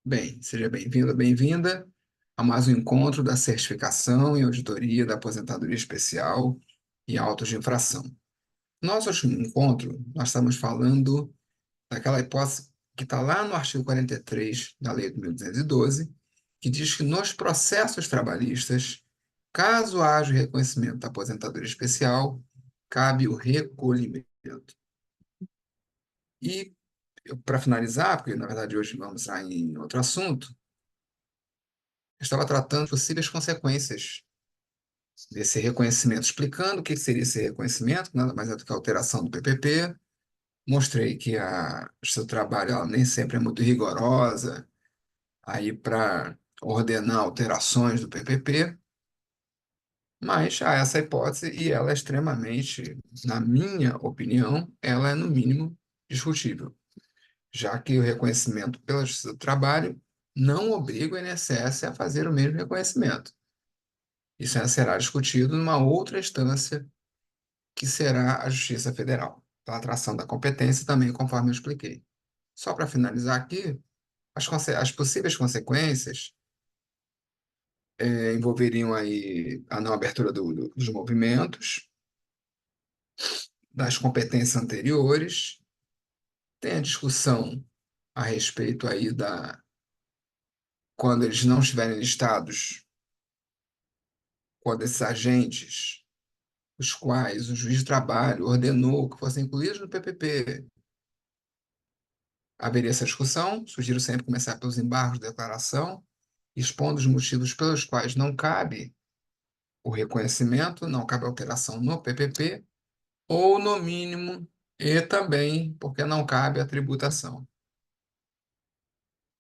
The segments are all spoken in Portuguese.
Bem, seja bem-vindo, bem-vinda a mais um encontro da certificação e auditoria da aposentadoria especial e autos de infração. Nosso último encontro, nós estamos falando daquela hipótese que está lá no artigo 43 da Lei 8.212, que diz que nos processos trabalhistas, caso haja o reconhecimento da aposentadoria especial, cabe o recolhimento. E, para finalizar, porque na verdade hoje vamos entrar em outro assunto, eu estava tratando de possíveis consequências desse reconhecimento, explicando o que seria esse reconhecimento, nada mais é do que a alteração do PPP. Mostrei que a justiça do trabalho ela nem sempre é muito rigorosa aí para ordenar alterações do PPP, mas há essa hipótese e ela é extremamente, na minha opinião, ela é no mínimo discutível, já que o reconhecimento pela justiça do trabalho não obriga o INSS a fazer o mesmo reconhecimento. Isso ainda será discutido numa outra instância, que será a Justiça Federal, pela atração da competência também, conforme eu expliquei. Só para finalizar aqui, as possíveis consequências envolveriam aí a não abertura dos movimentos, das competências anteriores, tem a discussão a respeito aí quando eles não estiverem listados, quando esses agentes, os quais o juiz de trabalho ordenou que fossem incluídos no PPP, haveria essa discussão. Sugiro sempre começar pelos embargos de declaração, expondo os motivos pelos quais não cabe o reconhecimento, não cabe alteração no PPP, ou, no mínimo, e também porque não cabe a tributação.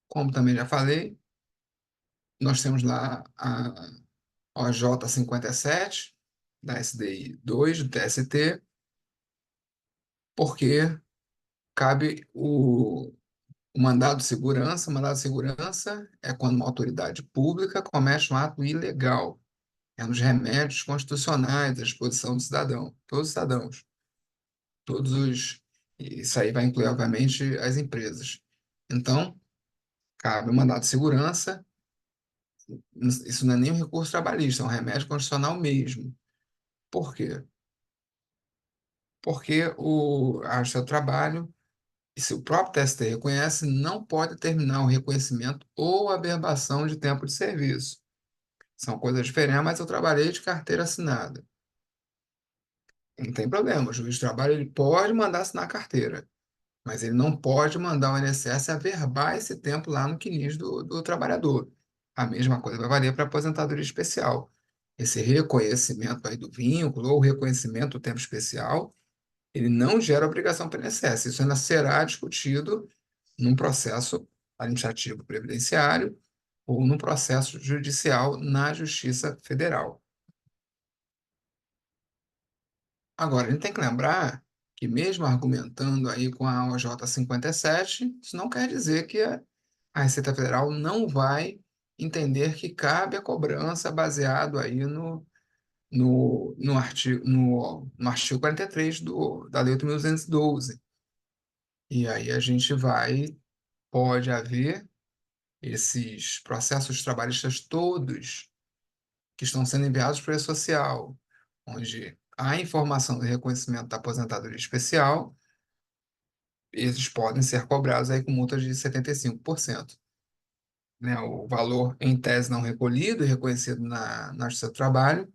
Como também já falei, nós temos lá a OJ 57, da SDI 2, do TST, porque cabe o mandado de segurança. O mandado de segurança é quando uma autoridade pública comete um ato ilegal. É nos remédios constitucionais à disposição do cidadão, todos os cidadãos, todos os. Isso aí vai incluir, obviamente, as empresas. Então, cabe o mandado de segurança, isso não é nem um recurso trabalhista, é um remédio constitucional mesmo. Por quê? Porque a Justiça do Trabalho, e se o próprio TST reconhece, não pode terminar o reconhecimento ou averbação de tempo de serviço. São coisas diferentes, mas eu trabalhei de carteira assinada. Não tem problema, o juiz de trabalho ele pode mandar assinar a carteira, mas ele não pode mandar o INSS averbar esse tempo lá no CNIS do trabalhador. A mesma coisa vai valer para a aposentadoria especial. Esse reconhecimento aí do vínculo ou reconhecimento do tempo especial, ele não gera obrigação para o INSS. Isso ainda será discutido num processo administrativo previdenciário ou num processo judicial na Justiça Federal. Agora, a gente tem que lembrar que, mesmo argumentando aí com a OJ 57, isso não quer dizer que a Receita Federal não vai entender que cabe a cobrança baseado aí no artigo 43 da Lei 8.212. E aí a gente pode haver esses processos trabalhistas todos que estão sendo enviados para a social, onde há informação do reconhecimento da aposentadoria especial, esses podem ser cobrados aí com multas de 75%. Né? O valor em tese não recolhido e reconhecido na Justiça do Trabalho,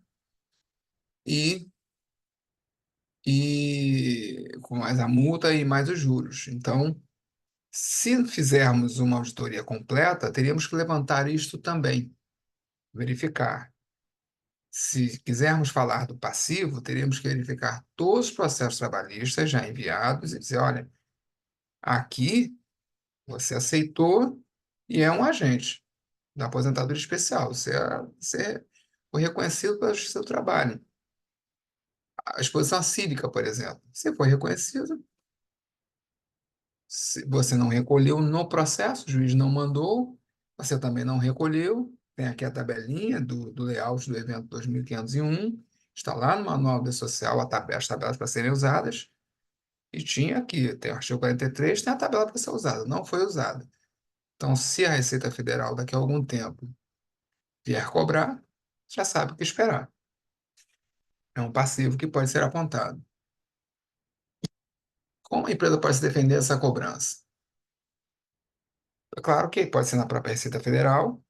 e, e com mais a multa e mais os juros. Então, se fizermos uma auditoria completa, teríamos que levantar isto também, verificar. Se quisermos falar do passivo, teríamos que verificar todos os processos trabalhistas já enviados e dizer, olha, aqui você aceitou e é um agente da aposentadoria especial. Você foi reconhecido pela Justiça do Trabalho. A exposição cívica, por exemplo, você foi reconhecido. Se você não recolheu no processo, o juiz não mandou, você também não recolheu. Tem aqui a tabelinha do layout do evento 2501, está lá no Manual da Social as tabelas para serem usadas, e tinha aqui, tem o artigo 43, tem a tabela para ser usada, não foi usada. Então, se a Receita Federal daqui a algum tempo vier cobrar, já sabe o que esperar. É um passivo que pode ser apontado. Como a empresa pode se defender dessa cobrança? É claro que pode ser na própria Receita Federal,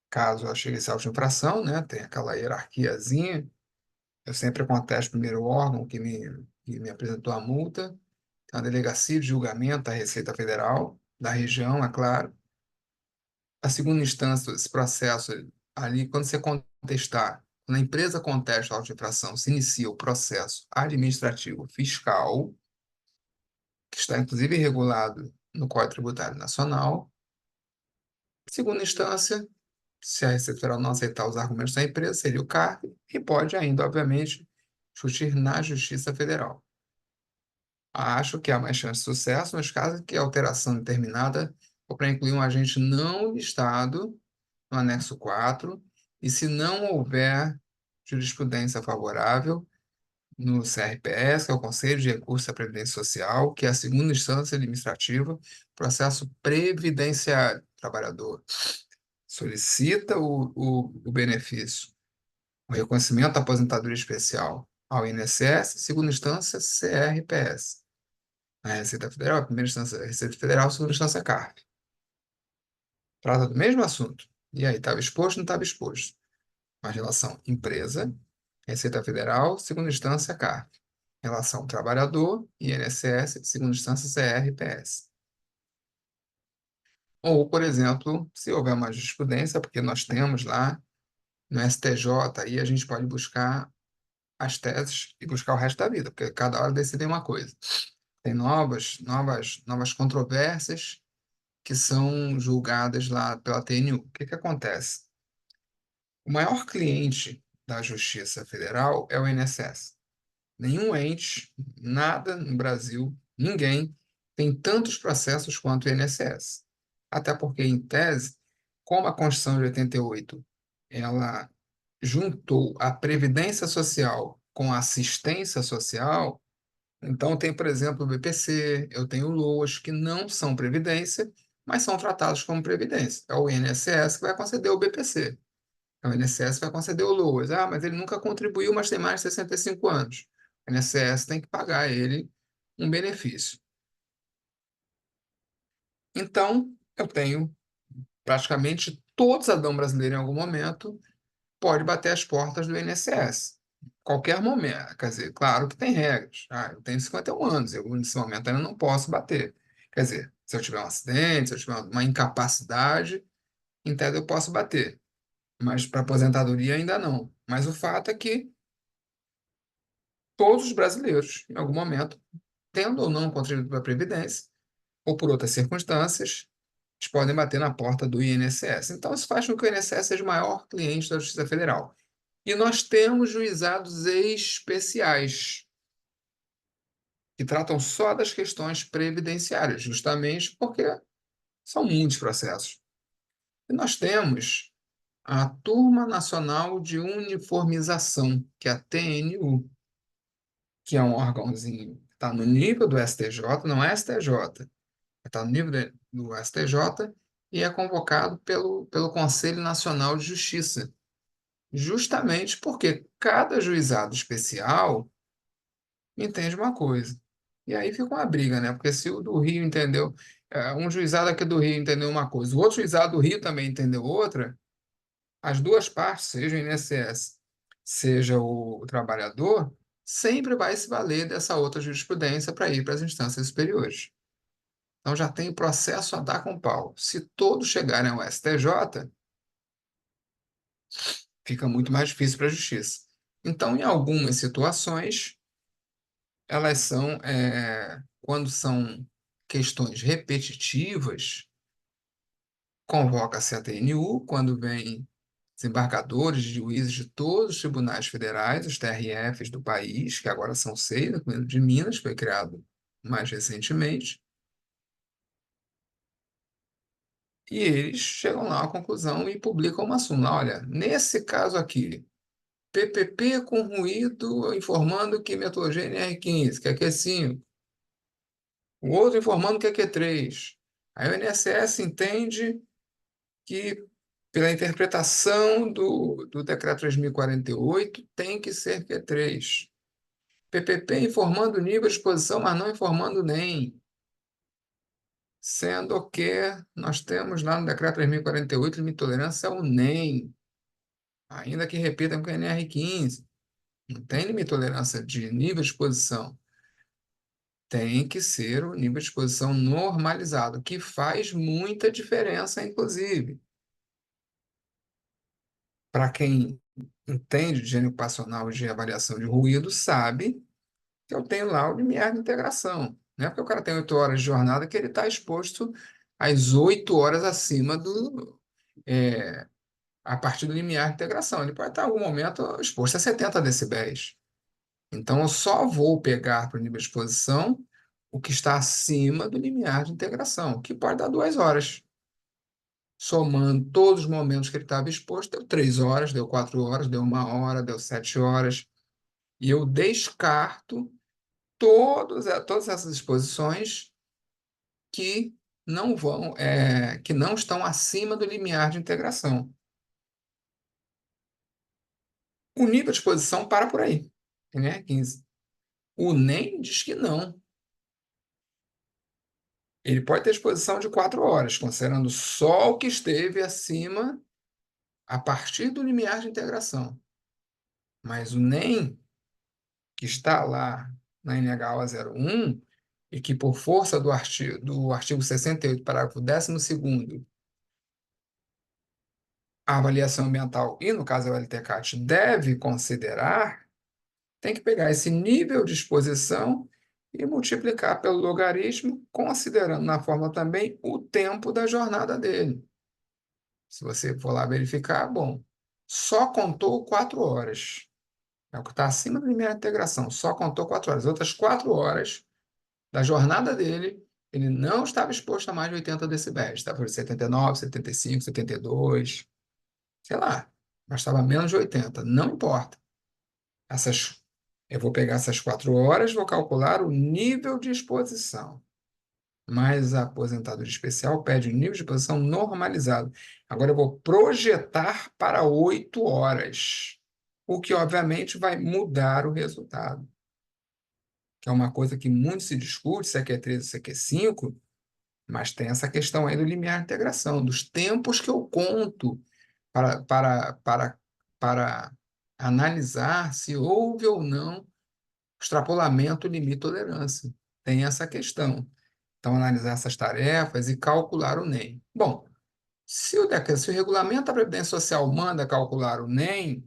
caso ela chegue a essa infração, né? Tem aquela hierarquiazinha. Eu sempre contesto primeiro o órgão que me apresentou a multa. Tem a delegacia de julgamento da Receita Federal, da região, é claro. A segunda instância desse processo, ali, quando você contestar, quando a empresa contesta a auto-infração, se inicia o processo administrativo fiscal, que está inclusive regulado no Código Tributário Nacional. Segunda instância, se a Receita Federal não aceitar os argumentos da empresa, seria o CARF, e pode ainda, obviamente, discutir na Justiça Federal. Acho que há mais chance de sucesso nos casos em que a alteração determinada for para incluir um agente não listado no anexo 4, e se não houver jurisprudência favorável no CRPS, que é o Conselho de Recursos da Previdência Social, que é a segunda instância administrativa, processo previdenciário. O trabalhador solicita o benefício, o reconhecimento da aposentadoria especial ao INSS, segunda instância, CRPS. A Receita Federal, primeira instância, Receita Federal, segunda instância, CARF. Trata do mesmo assunto. E aí, estava exposto, não estava exposto? Mas relação empresa, Receita Federal, segunda instância, CARF. Relação trabalhador, INSS, segunda instância, CRPS. Ou, por exemplo, se houver uma jurisprudência, porque nós temos lá no STJ, aí a gente pode buscar as teses e buscar o resto da vida, porque cada hora decide uma coisa. Tem novas controvérsias que são julgadas lá pela TNU. O que que acontece? O maior cliente da Justiça Federal é o INSS. Nenhum ente, nada no Brasil, ninguém tem tantos processos quanto o INSS. Até porque, em tese, como a Constituição de 88 ela juntou a previdência social com a assistência social, então tem, por exemplo, o BPC, eu tenho o LOAS, que não são previdência, mas são tratados como previdência. É o INSS que vai conceder o BPC. O INSS vai conceder o LOAS. Ah, mas ele nunca contribuiu, mas tem mais de 65 anos. O INSS tem que pagar ele um benefício. Então, eu tenho praticamente todo cidadão brasileiro em algum momento pode bater as portas do INSS. Qualquer momento. Quer dizer, claro que tem regras. Ah, eu tenho 51 anos, eu nesse momento ainda não posso bater. Quer dizer, se eu tiver um acidente, se eu tiver uma incapacidade, em tese eu posso bater. Mas para aposentadoria ainda não. Mas o fato é que todos os brasileiros, em algum momento, tendo ou não contribuído para a Previdência, ou por outras circunstâncias, eles podem bater na porta do INSS. Então, isso faz com que o INSS seja o maior cliente da Justiça Federal. E nós temos juizados especiais, que tratam só das questões previdenciárias, justamente porque são muitos processos. E nós temos a Turma Nacional de Uniformização, que é a TNU, que é um órgãozinho que está no nível do STJ, não é STJ, está no nível do STJ e é convocado pelo Conselho Nacional de Justiça, justamente porque cada juizado especial entende uma coisa. E aí fica uma briga, né? Porque se o do Rio entendeu, um juizado aqui do Rio entendeu uma coisa, o outro juizado do Rio também entendeu outra, as duas partes, seja o INSS, seja o trabalhador, sempre vai se valer dessa outra jurisprudência para ir para as instâncias superiores. Então já tem processo a dar com pau. Se todos chegarem ao STJ, fica muito mais difícil para a justiça. Então, em algumas situações, elas são, quando são questões repetitivas, convoca-se a TNU, quando vem desembargadores, juízes de todos os tribunais federais, os TRFs do país, que agora são 6, incluindo de Minas, foi criado mais recentemente, e eles chegam lá à conclusão e publicam uma súmula. Olha, nesse caso aqui, PPP com ruído informando que metodologia NR15, que é Q5, o outro informando que é Q3. Aí o INSS entende que, pela interpretação do Decreto 3048, tem que ser Q3. PPP informando o nível de exposição, mas não informando nem. Sendo que nós temos lá no Decreto 3048, limite de tolerância é o NEM, ainda que repitam com o NR15. Não tem limite de tolerância de nível de exposição. Tem que ser o nível de exposição normalizado, que faz muita diferença, inclusive. Para quem entende de higiene ocupacional e de avaliação de ruído, sabe que eu tenho lá o limiar de integração. Não é porque o cara tem 8 horas de jornada que ele está exposto às 8 horas acima a partir do limiar de integração. Ele pode estar em algum momento exposto a 70 decibéis. Então, eu só vou pegar para o nível de exposição o que está acima do limiar de integração, que pode dar 2 horas. Somando todos os momentos que ele estava exposto, deu 3 horas, deu 4 horas, deu 1 hora, deu 7 horas. E eu descarto todas essas exposições que que não estão acima do limiar de integração. O nível de exposição para por aí, né? 15. O NEM diz que não. Ele pode ter exposição de 4 horas, considerando só o que esteve acima a partir do limiar de integração. Mas o NEM, que está lá na NH01, e que, por força do artigo 68, parágrafo 12º, a avaliação ambiental, e no caso a LTCAT, deve considerar, tem que pegar esse nível de exposição e multiplicar pelo logaritmo, considerando na fórmula também o tempo da jornada dele. Se você for lá verificar, bom, só contou 4 horas. É o que está acima do limiar de integração, só contou 4 horas. Outras 4 horas da jornada dele, ele não estava exposto a mais de 80 decibéis. Estava por 79, 75, 72, sei lá, mas estava menos de 80. Não importa. Essas, eu vou pegar essas 4 horas, vou calcular o nível de exposição. Mas a aposentadoria especial pede o nível de exposição normalizado. Agora eu vou projetar para 8 horas, o que obviamente vai mudar o resultado, que é uma coisa que muito se discute, se é Q3 ou se é Q5, mas tem essa questão aí do limiar de integração, dos tempos que eu conto para analisar se houve ou não extrapolamento limite de tolerância. Tem essa questão. Então, analisar essas tarefas e calcular o NEM. Bom, se o regulamento da Previdência Social manda calcular o NEM,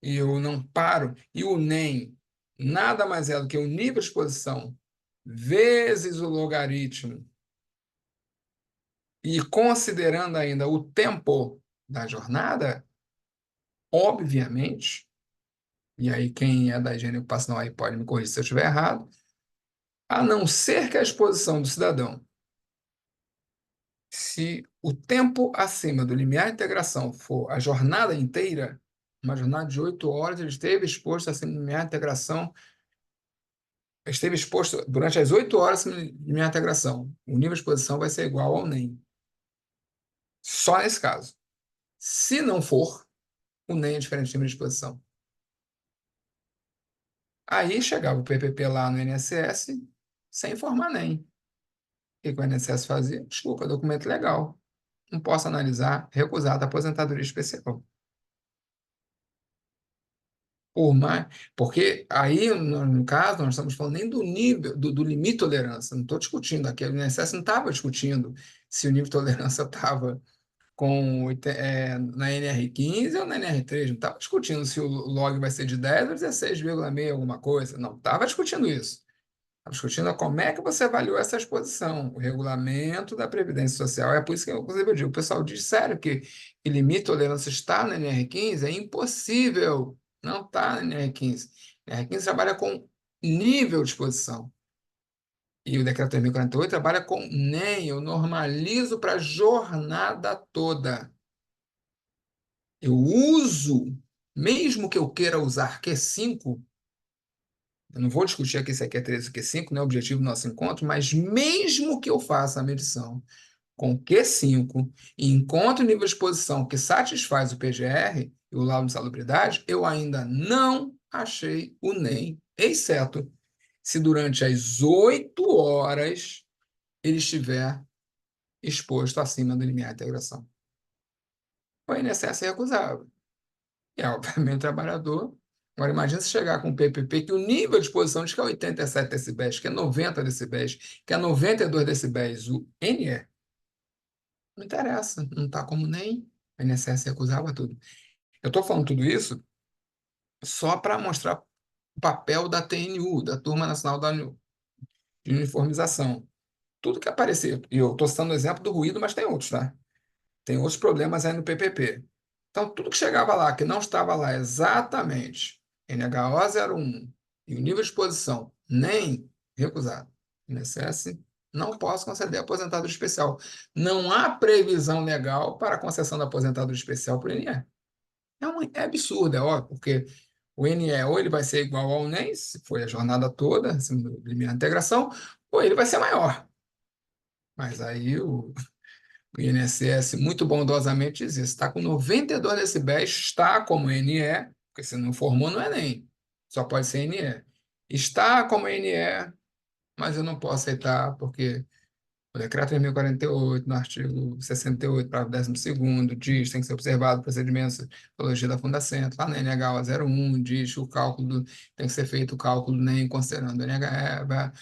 e eu não paro, e o NEM nada mais é do que o nível de exposição vezes o logaritmo, e considerando ainda o tempo da jornada, obviamente, e aí quem é da higiene ocupacional aí pode me corrigir se eu estiver errado, a não ser que a exposição do cidadão, se o tempo acima do limiar de integração for a jornada inteira, uma jornada de 8 horas, ele esteve exposto acima do limiar de integração, esteve exposto durante as 8 horas acima do limiar de integração. O nível de exposição vai ser igual ao NEM. Só nesse caso. Se não for, o NEM é diferente do nível de exposição. Aí chegava o PPP lá no INSS sem informar NEM. O que o INSS fazia? Desculpa, documento legal. Não posso analisar, recusado a aposentadoria especial. Por mais, porque aí, no caso, nós estamos falando nem do nível, do limite de tolerância. Não estou discutindo aqui. O INSS não estava discutindo se o nível de tolerância estava na NR15 ou na NR3. Não estava discutindo se o log vai ser de 10 ou 16,6 alguma coisa. Não estava discutindo isso. Estava discutindo como é que você avaliou essa exposição, o regulamento da Previdência Social. É por isso que, inclusive, eu digo, o pessoal diz sério que limite de tolerância está na NR15, é impossível, não está na NR15. A NR15 trabalha com nível de exposição. E o decreto 3048 trabalha com NEM, eu normalizo para a jornada toda. Eu uso, mesmo que eu queira usar Q5, Eu não vou discutir aqui se aqui é 3 ou que é 5, não é o objetivo do nosso encontro, mas mesmo que eu faça a medição com Q5 e encontre o nível de exposição que satisfaz o PGR e o laudo de salubridade, eu ainda não achei o NEM, exceto se durante as 8 horas ele estiver exposto acima do limiar de integração. O INSS é recusável. E, obviamente, o trabalhador. Agora, imagina se chegar com um PPP que o nível de exposição diz que é 87 decibéis, que é 90 decibéis, que é 92 decibéis. O NE não interessa, não está como nem o INSS recusava tudo. Eu estou falando tudo isso só para mostrar o papel da TNU, da Turma Nacional de Uniformização. Tudo que aparecer, e eu estou citando o exemplo do ruído, mas tem outros, tá? Tem outros problemas aí no PPP. Então, tudo que chegava lá, que não estava lá exatamente NHO 01 e o nível de exposição nem recusado, INSS, não posso conceder aposentadoria especial. Não há previsão legal para a concessão da aposentadoria especial para o INE. É absurdo, é óbvio, porque o INE ou ele vai ser igual ao NEM, se foi a jornada toda, assim, do limiar de integração, ou ele vai ser maior. Mas aí o INSS muito bondosamente diz isso. Está com 92 decibéis, está como NE, porque se não formou, não é nem. Só pode ser NE. Está como NE, mas eu não posso aceitar, porque o decreto 3048, no artigo 68, parágrafo 12º, diz que tem que ser observado o procedimento de metodologia da Fundacentro. Lá na NH 01 diz que o cálculo tem que ser feito o cálculo nem considerando o NH,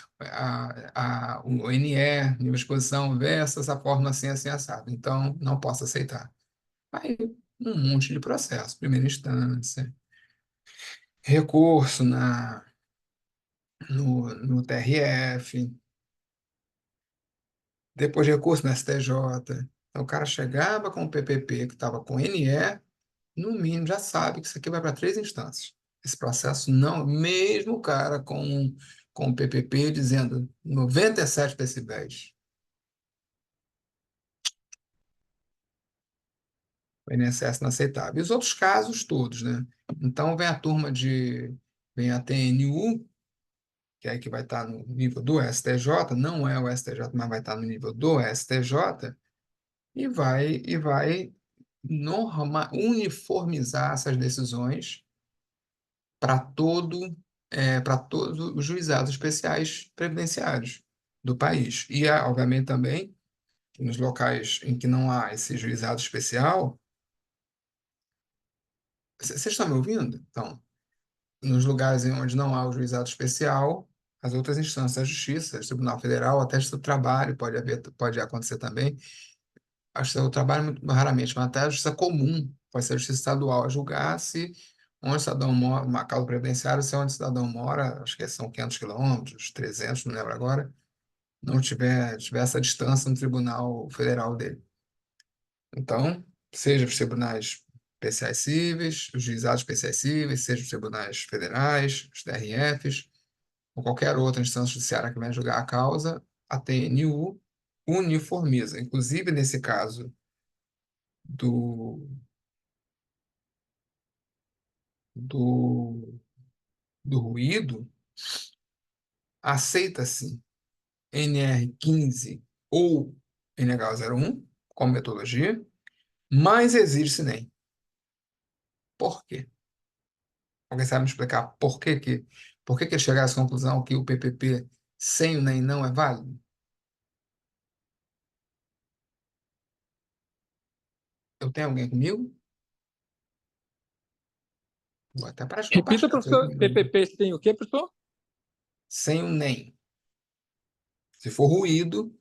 o NE, nível de exposição, versus a fórmula assim, assim, assado. Então, não posso aceitar. Aí, um monte de processo. Primeira instância, recurso no TRF, depois de recurso no STJ. Então, o cara chegava com o PPP que estava com NE, no mínimo já sabe que isso aqui vai para 3 instâncias. Esse processo não, mesmo o cara com o PPP dizendo 97 decibéis, o INSS não aceitava. E os outros casos todos, né? Então, vem a TNU, que é aí que vai estar no nível do STJ, não é o STJ, mas vai estar no nível do STJ, e vai uniformizar essas decisões para para todos os juizados especiais previdenciários do país. E, obviamente, também, nos locais em que não há esse juizado especial, vocês estão me ouvindo? Então, nos lugares em onde não há o juizado especial, as outras instâncias da justiça, o Tribunal Federal, até o trabalho pode acontecer também. Acho que o trabalho muito raramente, mas até a justiça comum, pode ser a justiça estadual, a julgar se onde o cidadão mora, uma causa previdenciária, se onde o cidadão mora, acho que são 500 quilômetros, 300, não lembro agora, não tiver essa distância no tribunal federal dele. Então, seja os tribunais especiais cíveis, os juizados especiais cíveis, seja os tribunais federais, os TRFs, ou qualquer outra instância judiciária que venha julgar a causa, a TNU uniformiza. Inclusive, nesse caso do, do, do ruído, aceita-se NR15 ou NH01 como metodologia, mas exige-se NEM. Por quê? Alguém sabe me explicar por que ele chegar a essa conclusão que o PPP sem o NEM não é válido? Eu tenho alguém comigo? Vou até para Repita, compartilhar a tela professor. comigo. PPP tem o quê, professor? Sem o NEM. Se for ruído,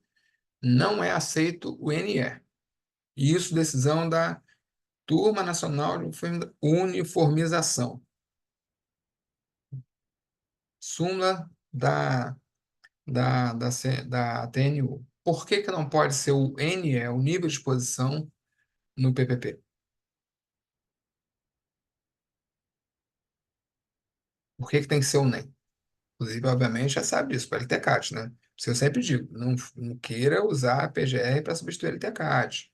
não é aceito o NE. Isso, decisão da Turma Nacional de Uniformização. Súmula da TNU. Por que não pode ser o NE, o nível de exposição, no PPP? Por que tem que ser o NEM? Inclusive, obviamente, já sabe disso, para LTCAT, né? Isso eu sempre digo, não queira usar a PGR para substituir a LTCAT.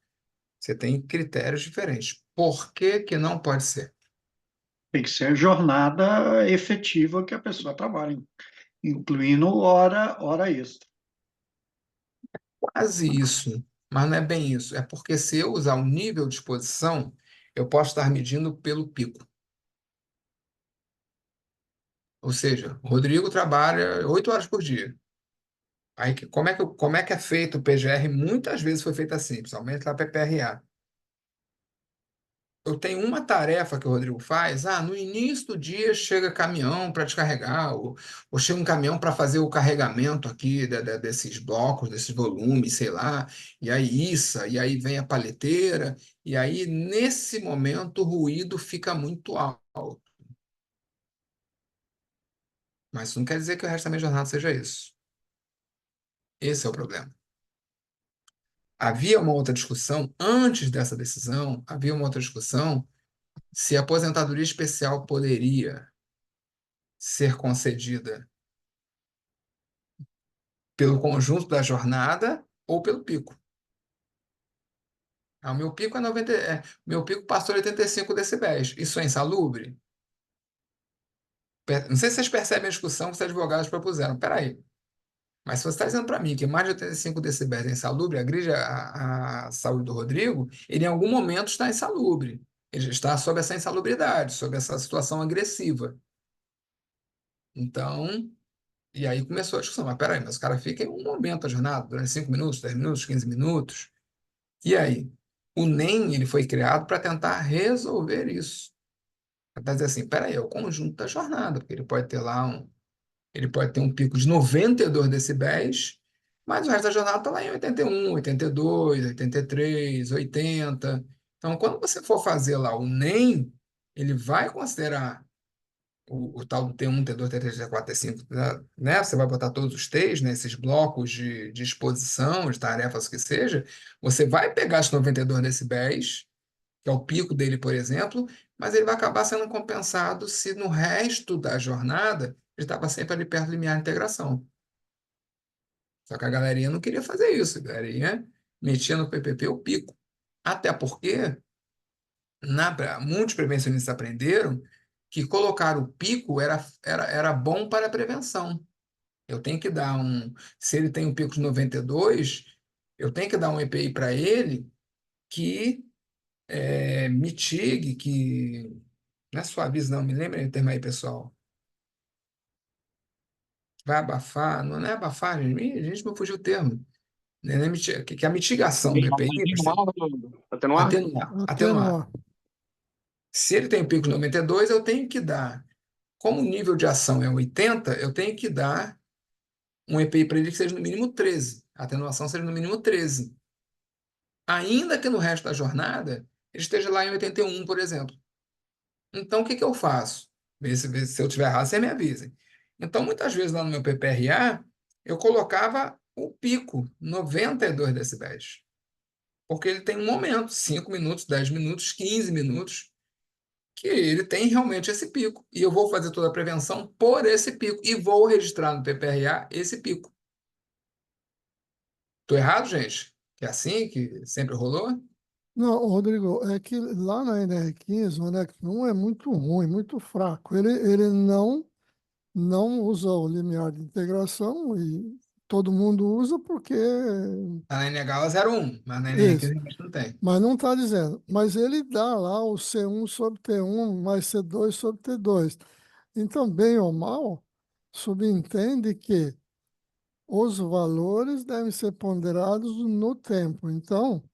Você tem critérios diferentes. Por que não pode ser? Tem que ser jornada efetiva que a pessoa trabalha, incluindo hora extra. Quase isso, mas não é bem isso. É porque se eu usar o nível de exposição, eu posso estar medindo pelo pico. Ou seja, o Rodrigo trabalha 8 horas por dia. Aí, como é que é feito o PGR? Muitas vezes foi feito assim, principalmente lá para PPRA. Eu tenho uma tarefa que o Rodrigo faz. Ah, no início do dia chega caminhão para descarregar, ou chega um caminhão para fazer o carregamento aqui desses blocos, desses volumes, sei lá, e aí e aí vem a paleteira, e aí nesse momento o ruído fica muito alto. Mas isso não quer dizer que o resto da minha jornada seja isso. Esse é o problema. Havia uma outra discussão, antes dessa decisão, havia uma outra discussão se a aposentadoria especial poderia ser concedida pelo conjunto da jornada ou pelo pico. Ah, o meu pico é 90, meu pico passou de 85 decibéis. Isso é insalubre? Não sei se vocês percebem a discussão que os advogados propuseram. Peraí, mas se você está dizendo para mim que mais de 85 decibéis é insalubre, agride a saúde do Rodrigo, ele em algum momento está insalubre. Ele está sob essa insalubridade, sob essa situação agressiva. Então, e aí começou a discussão. Mas peraí, mas o cara fica em um momento a jornada, durante 5 minutos, 10 minutos, 15 minutos. E aí? O NEM ele foi criado para tentar resolver isso. Para dizer assim, peraí, é o conjunto da jornada, porque ele pode ter um pico de 92 decibéis, mas o resto da jornada está lá em 81, 82, 83, 80. Então, quando você for fazer lá o NEM, ele vai considerar o tal do T1, T2, T3, T4, T5, né? Você vai botar todos os T's, né? Esses blocos de exposição, de tarefas que seja, você vai pegar os 92 decibéis, que é o pico dele, por exemplo, mas ele vai acabar sendo compensado se no resto da jornada ele estava sempre ali perto do limiar de integração. Só que a galerinha não queria fazer isso, a galerinha metia no PPP o pico. Até porque muitos prevencionistas aprenderam que colocar o pico era bom para a prevenção. Eu tenho que dar um. Se ele tem um pico de 92, eu tenho que dar um EPI para ele que mitigue, que. Não é suavize, não, me lembra o termo aí, pessoal. Vai abafar, não é abafar, a gente não fugiu o termo. Não é que a mitigação do EPI vai ser Atenuar? atenuar, atenuar. Atenuar. Se ele tem um pico de 92, eu tenho que dar. Como o nível de ação é 80, eu tenho que dar um EPI para ele que seja no mínimo 13. A atenuação seja no mínimo 13. Ainda que no resto da jornada ele esteja lá em 81, por exemplo. Então, o que que eu faço? Vê se eu estiver errado, você me avisem. Então, muitas vezes lá no meu PPRA, eu colocava o pico, 92 decibéis. Porque ele tem um momento, 5 minutos, 10 minutos, 15 minutos, que ele tem realmente esse pico. E eu vou fazer toda a prevenção por esse pico. E vou registrar no PPRA esse pico. Estou errado, gente? Que é assim que sempre rolou? Não, Rodrigo, é que lá na NR15 o anexo 1 é muito ruim, muito fraco. Ele não usa o limiar de integração e todo mundo usa porque Tá na NH 01, mas na isso. NR15 a gente não tem. Mas não está dizendo. Mas ele dá lá o C1 sobre T1 mais C2 sobre T2. Então, bem ou mal, subentende que os valores devem ser ponderados no tempo. Então,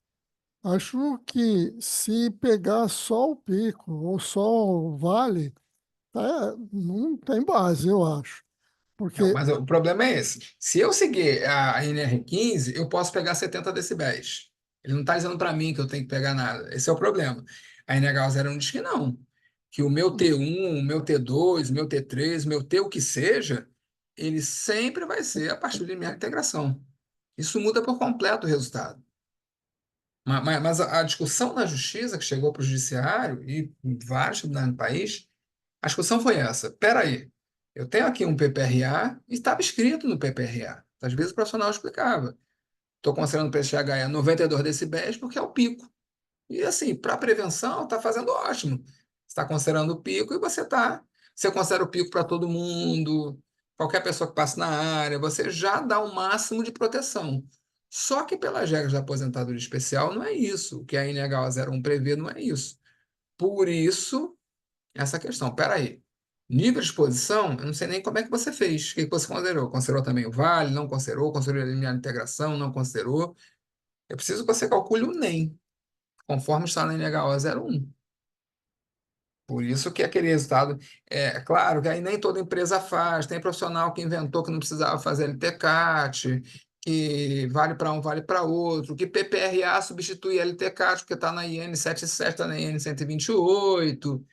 acho que se pegar só o pico ou só o vale, não tem base, eu acho. Não, Porque mas o problema é esse. Se eu seguir a NR15, eu posso pegar 70 decibéis. Ele não está dizendo para mim que eu tenho que pegar nada. Esse é o problema. A NH01 diz que não. Que o meu T1, o meu T2, o meu T3, o meu T o que seja, ele sempre vai ser a partir de minha integração. Isso muda por completo o resultado. Mas a discussão na justiça que chegou para o judiciário e em vários tribunais no país, a discussão foi essa. Espera aí, eu tenho aqui um PPRA e estava escrito no PPRA. Às vezes o profissional explicava. Estou considerando o PXH 92 decibéis porque é o pico. E assim, para prevenção, está fazendo ótimo. Você está considerando o pico e você considera o pico para todo mundo, qualquer pessoa que passe na área, você já dá o máximo de proteção. Só que pelas regras da aposentadoria especial não é isso. O que a NH 01 prevê não é isso. Por isso, essa questão. Peraí. Nível de exposição, eu não sei nem como é que você fez. O que que você considerou? Considerou também o vale? Não considerou? Considerou a limiar de integração? Não considerou? Eu preciso que você calcule o NEM, conforme está na NHO 01. Por isso que aquele resultado, é claro que aí nem toda empresa faz, tem profissional que inventou que não precisava fazer LTCAT, que vale para um, vale para outro, que PPRA substitui LTCAT porque está na IN 77, está na IN 128.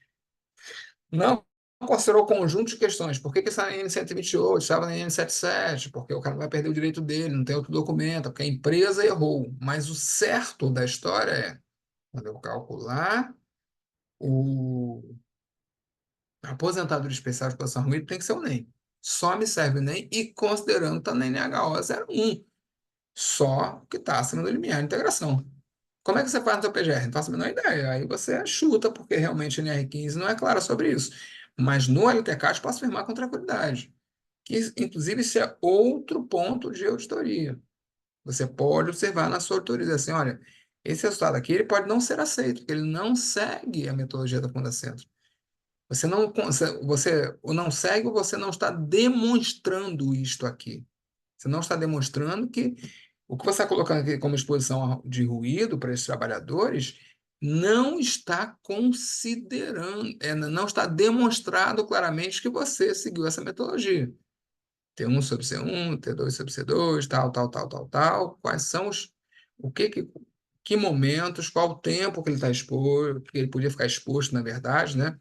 Não considerou o conjunto de questões. Por que que está na IN 128, estava na IN 77? Porque o cara vai perder o direito dele, não tem outro documento, porque a empresa errou. Mas o certo da história é, quando eu calcular o a aposentadoria especial de posição ruim, tem que ser o NEM. Só me serve o NEM e considerando que está na NHO 01. Só que está acima do limiar de integração. Como é que você faz no seu PGR? Não faço a menor ideia. Aí você chuta, porque realmente a NR15 não é clara sobre isso. Mas no LTCAT posso afirmar com tranquilidade. Que, inclusive, isso é outro ponto de auditoria. Você pode observar na sua autorização, olha, esse resultado aqui ele pode não ser aceito, porque ele não segue a metodologia da Fundacentro. Você o não segue ou você não está demonstrando isto aqui. Você não está demonstrando que o que você está colocando aqui como exposição de ruído para esses trabalhadores não está considerando, não está demonstrado claramente que você seguiu essa metodologia. T1 sobre C1, T2 sobre C2, tal, tal, tal, tal, tal. Quais são o que momentos, qual o tempo que ele está exposto, que ele podia ficar exposto, na verdade, né?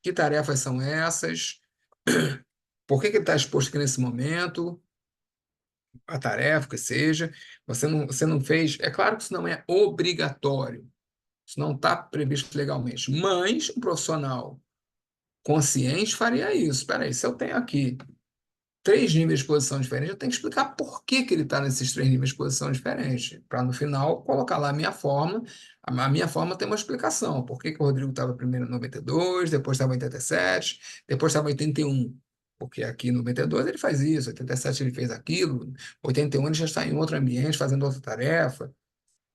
Que tarefas são essas? Por que ele está exposto aqui nesse momento? A tarefa que seja. Você não fez. É claro que isso não é obrigatório. Isso não está previsto legalmente. Mas um profissional consciente faria isso. Espera aí, se eu tenho aqui 3 níveis de exposição diferentes, eu tenho que explicar por que que ele está nesses 3 níveis de exposição diferentes, para no final colocar lá a minha fórmula. A minha fórmula tem uma explicação. Por que que o Rodrigo estava primeiro em 92, depois estava em 87, depois estava em 81. Porque aqui em 92 ele faz isso, 87 ele fez aquilo, 81 ele já está em outro ambiente, fazendo outra tarefa.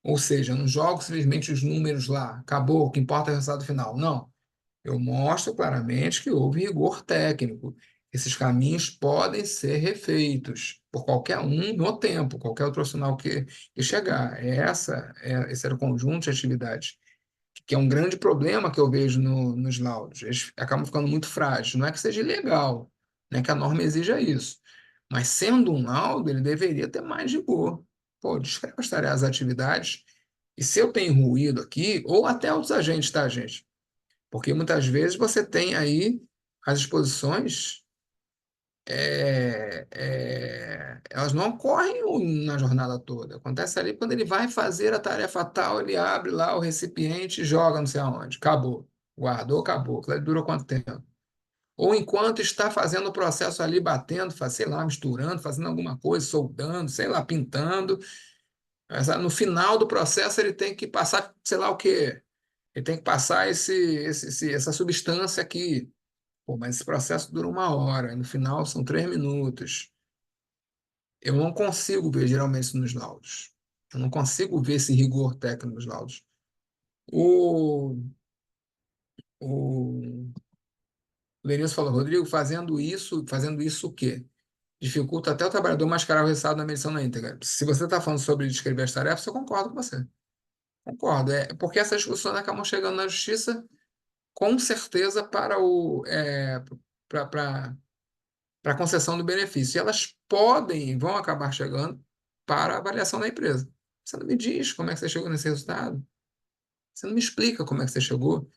Ou seja, eu não jogo simplesmente os números lá, acabou, o que importa é o resultado final. Não. Eu mostro claramente que houve rigor técnico. Esses caminhos podem ser refeitos por qualquer um no tempo, qualquer outro profissional que chegar. Esse era o conjunto de atividades, que é um grande problema que eu vejo nos laudos. Eles acabam ficando muito frágeis. Não é que seja ilegal, não é que a norma exija isso. Mas sendo um laudo, ele deveria ter mais rigor. Pô, descreve as atividades. E se eu tenho ruído aqui, ou até outros agentes, tá, gente? Porque muitas vezes você tem aí as exposições, elas não ocorrem na jornada toda. Acontece ali quando ele vai fazer a tarefa tal, ele abre lá o recipiente e joga não sei aonde. Acabou. Guardou, acabou. Aquilo ali durou quanto tempo? Ou enquanto está fazendo o processo ali, batendo, sei lá, misturando, fazendo alguma coisa, soldando, sei lá, pintando. No final do processo ele tem que passar, sei lá o quê. Ele tem que passar essa substância aqui. Pô, mas esse processo dura 1 hora, e no final são 3 minutos. Eu não consigo ver geralmente isso nos laudos. Eu não consigo ver esse rigor técnico nos laudos. O, o Lenilson falou, Rodrigo, fazendo isso o quê? Dificulta até o trabalhador mascarar o resultado na medição na íntegra. Se você está falando sobre descrever as tarefas, eu concordo com você. Concordo. É porque essas discussões acabam chegando na justiça com certeza para a concessão do benefício. E elas vão acabar chegando para a avaliação da empresa. Você não me diz como é que você chegou nesse resultado. Você não me explica como é que você chegou.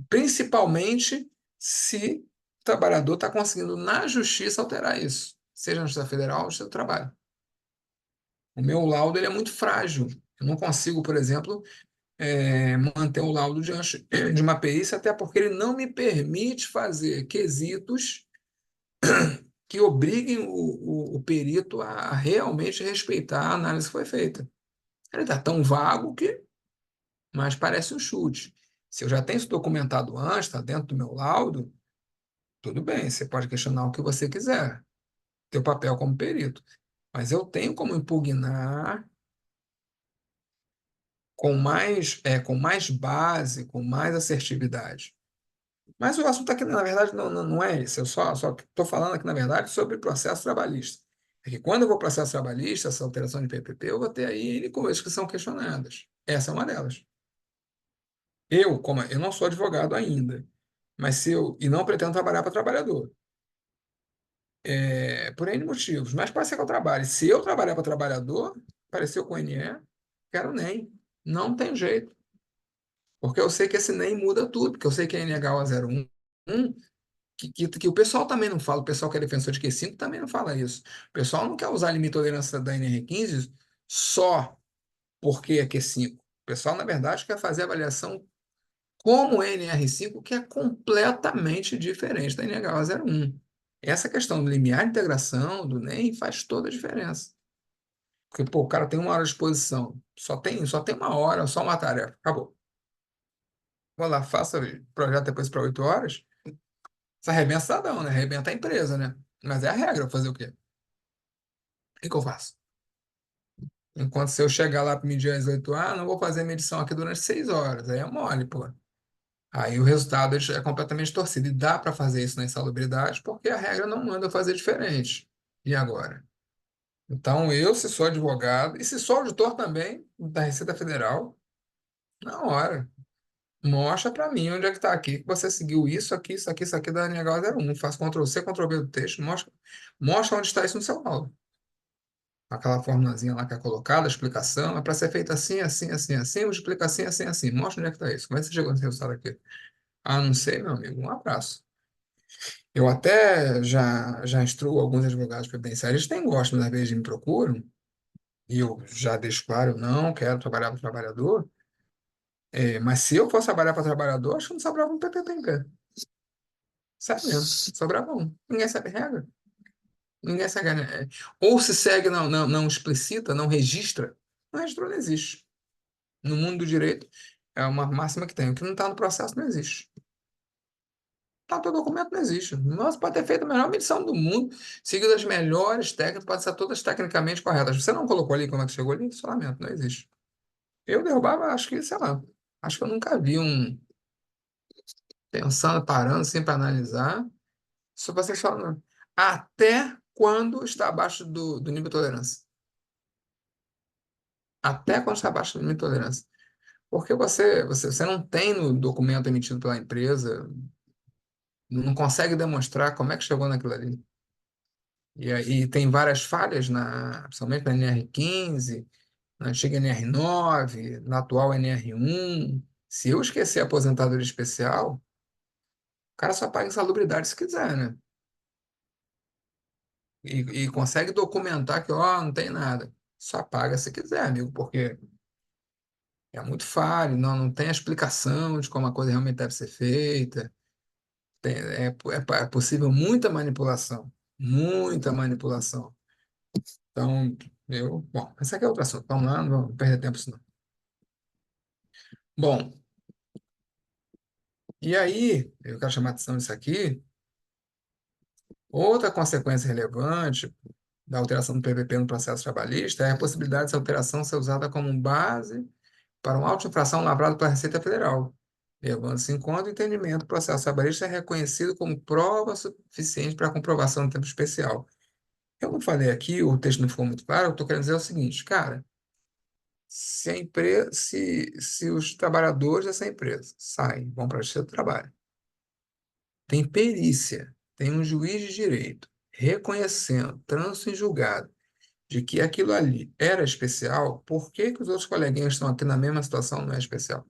Principalmente se o trabalhador está conseguindo na justiça alterar isso, seja na Justiça Federal ou na Justiça do Trabalho. O meu laudo ele é muito frágil. Eu não consigo, por exemplo, manter o laudo diante de uma perícia, até porque ele não me permite fazer quesitos que obriguem o perito a realmente respeitar a análise que foi feita. Ele está tão vago que, mas parece um chute. Se eu já tenho isso documentado antes, está dentro do meu laudo, tudo bem, você pode questionar o que você quiser, teu papel como perito. Mas eu tenho como impugnar com mais base, com mais assertividade. Mas o assunto aqui, na verdade, não é esse. Eu só estou falando aqui, na verdade, sobre processo trabalhista. É que quando eu vou processo trabalhista, essa alteração de PPP, eu vou ter aí N coisas que são questionadas. Essa é uma delas. Eu não sou advogado ainda, mas e não pretendo trabalhar para trabalhador, por N motivos. Mas pode ser que eu trabalhe. Se eu trabalhar para trabalhador, apareceu com NE, quero nem. Não tem jeito. Porque eu sei que esse NEM muda tudo, porque eu sei que a NH 011 que o pessoal também não fala, o pessoal que é defensor de Q5 também não fala isso. O pessoal não quer usar a limite de tolerância da NR15 só porque é Q5. O pessoal, na verdade, quer fazer a avaliação como NR5, que é completamente diferente da NH01. Essa questão do limiar de integração do NEM faz toda a diferença. Porque, pô, o cara tem 1 hora de exposição, só tem 1 hora, só uma tarefa, acabou. Vou lá, faça o projeto depois para 8 horas, você arrebenta o cidadão, né? Arrebenta a empresa, né? Mas é a regra, vou fazer o quê? O que que eu faço? Enquanto se eu chegar lá para medir às 8 horas, não vou fazer medição aqui durante 6 horas. Aí é mole, pô. Aí o resultado é completamente torcido. E dá para fazer isso na insalubridade, porque a regra não manda eu fazer diferente. E agora? Então, eu, se sou advogado, e se sou auditor também da Receita Federal, na hora, mostra para mim onde é que está aqui, que você seguiu isso aqui da NH 01. Faz Ctrl+C, Ctrl+V do texto, mostra onde está isso no seu laudo. Aquela formulazinha lá que é colocada, a explicação, é para ser feita assim, assim, assim, assim, eu explico assim, assim, assim. Mostra onde é que está isso. Como é que você chegou nesse resultado aqui? Ah, não sei, meu amigo, um abraço. Eu até já instruo alguns advogados previdenciários, eles têm gosto, mas às vezes me procuram, e eu já deixo claro, eu não quero trabalhar para o trabalhador, mas se eu fosse trabalhar para o trabalhador, acho que não sobrava um PPP em pé. Sério mesmo, sobrava um. Ninguém sabe regra. Ninguém segue, né? Ou se segue, não explicita, não registra, não registrou, não existe. No mundo do direito, é uma máxima que tem. O que não está no processo não existe. Tá, teu documento não existe. Nossa, pode ter feito a melhor medição do mundo, seguido as melhores técnicas, pode ser todas tecnicamente corretas. Você não colocou ali como é que chegou ali? Lamento, não existe. Eu derrubava, acho que, sei lá, acho que eu nunca vi pensando, parando, assim, para analisar. Só vocês falando, até quando está abaixo do nível de tolerância. Até quando está abaixo do limite de tolerância. Porque você não tem no documento emitido pela empresa, não consegue demonstrar como é que chegou naquilo ali. E aí tem várias falhas, principalmente na NR15, na antiga NR9, na atual NR1. Se eu esquecer a aposentadoria especial, o cara só paga insalubridade se quiser, né? E consegue documentar que, ó, não tem nada. Só paga se quiser, amigo, porque é muito falho, não tem a explicação de como a coisa realmente deve ser feita. É possível muita manipulação. Muita manipulação. Então, bom, esse aqui é outro assunto. Vamos lá, não vamos perder tempo, senão. Bom, e aí, eu quero chamar a atenção disso aqui. Outra consequência relevante da alteração do PVP no processo trabalhista é a possibilidade dessa alteração ser usada como base para uma auto-infração lavrada pela Receita Federal, levando-se em conta o entendimento que o processo trabalhista é reconhecido como prova suficiente para a comprovação do tempo especial. Eu não falei aqui, o texto não ficou muito claro, eu estou querendo dizer o seguinte, cara, se os trabalhadores dessa empresa saem, vão para a Justiça do Trabalho, tem perícia, tem um juiz de direito reconhecendo, trânsito em julgado, de que aquilo ali era especial, por que que os outros coleguinhas estão aqui na mesma situação não é especial?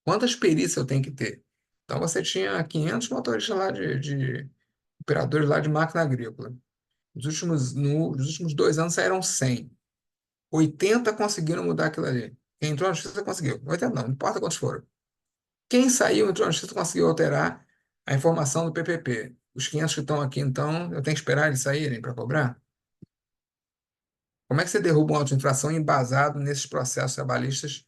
Quantas perícias eu tenho que ter? Então, você tinha 500 motoristas lá de operadores lá de máquina agrícola. Nos últimos 2 anos saíram 100. 80 conseguiram mudar aquilo ali. Quem entrou na justiça conseguiu. 80 não importa quantos foram. Quem saiu, entrou na justiça, conseguiu alterar a informação do PPP. Os 500 que estão aqui, então, eu tenho que esperar eles saírem para cobrar? Como é que você derruba uma auto-infração embasado nesses processos trabalhistas,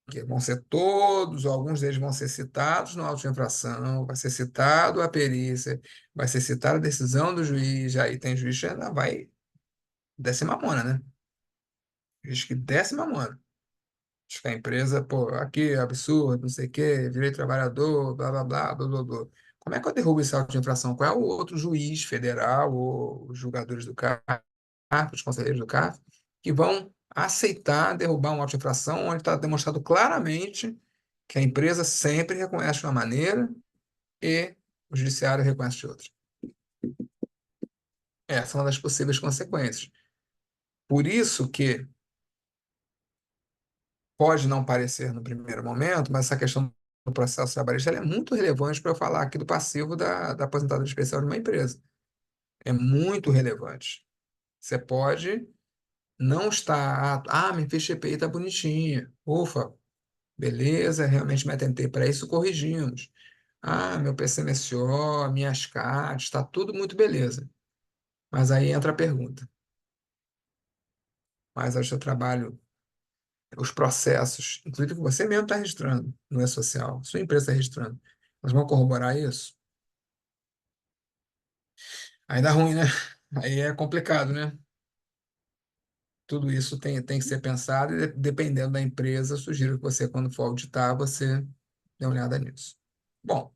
que vão ser todos, ou alguns deles vão ser citados no auto-infração, vai ser citado a perícia, vai ser citada a decisão do juiz, aí tem juiz que ainda vai desce mamona, né? Juiz que desce mamona. Acho que a empresa, pô, aqui, absurdo, não sei o quê, direito do trabalhador, blá, blá, blá, blá, blá, blá. Como é que eu derrubo esse auto de infração? Qual é o outro juiz federal ou os julgadores do CARF, os conselheiros do CARF, que vão aceitar derrubar uma auto de infração onde está demonstrado claramente que a empresa sempre reconhece de uma maneira e o judiciário reconhece de outra? Essa é uma das possíveis consequências. Por isso que pode não parecer no primeiro momento, mas essa questão do processo trabalhista ela é muito relevante para eu falar aqui do passivo da aposentadoria especial de uma empresa. É muito relevante. Você pode não estar, minha ficha EPI está bonitinha. Ufa, beleza, realmente me atentei para isso, corrigimos. Meu PCMSO, minhas cartas, está tudo muito beleza. Mas aí entra a pergunta. Mas o seu trabalho, os processos, inclusive que você mesmo está registrando no E-Social, sua empresa está registrando, nós vamos corroborar isso? Aí dá ruim, né? Aí é complicado, né? Tudo isso tem que ser pensado e, dependendo da empresa, eu sugiro que você, quando for auditar, você dê uma olhada nisso. Bom,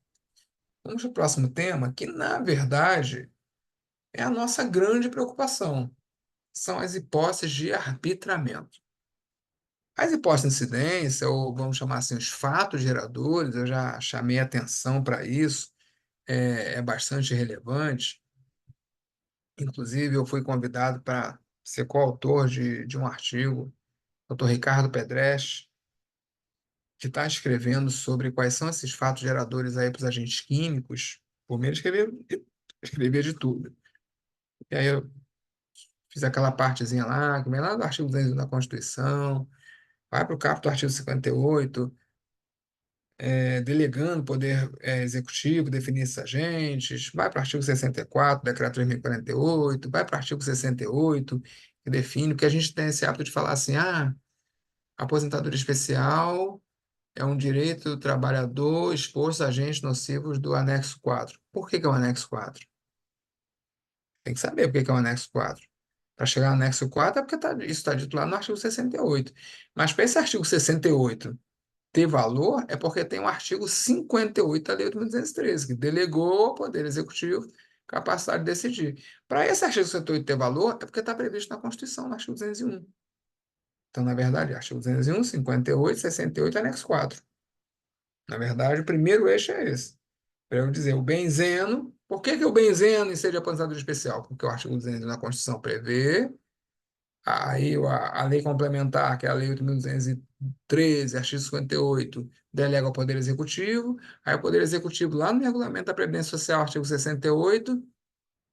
vamos para o próximo tema, que, na verdade, é a nossa grande preocupação. São as hipóteses de arbitramento. As hipóteses de incidência, ou vamos chamar assim, os fatos geradores, eu já chamei atenção para isso, é bastante relevante. Inclusive, eu fui convidado para ser coautor de um artigo, doutor Ricardo Pedresch, que está escrevendo sobre quais são esses fatos geradores aí para os agentes químicos. Por mim, ele escrevia de tudo. E aí eu fiz aquela partezinha lá, que vem lá do artigo 201 da Constituição, vai para o caput do artigo 58, delegando o poder executivo, definir esses agentes, vai para o artigo 64, decreto 3048, vai para o artigo 68, que define, porque a gente tem esse hábito de falar assim, aposentadoria especial é um direito do trabalhador exposto a agentes nocivos do anexo 4. Por que que é o anexo 4? Tem que saber por que que é o anexo 4. Para chegar no anexo 4 é porque isso está dito lá no artigo 68. Mas para esse artigo 68 ter valor é porque tem o artigo 58 da Lei 8.213, que delegou ao Poder Executivo capacidade de decidir. Para esse artigo 68 ter valor é porque está previsto na Constituição, no artigo 201. Então, na verdade, artigo 201, 58, 68, anexo 4. Na verdade, o primeiro eixo é esse. Para eu dizer, o benzeno, por que que o benzeno em de aposentadoria especial? Porque o artigo 200 da Constituição prevê, aí a lei complementar, que é a Lei 8.213, artigo 58, delega ao Poder Executivo, aí o Poder Executivo, lá no Regulamento da Previdência Social, artigo 68,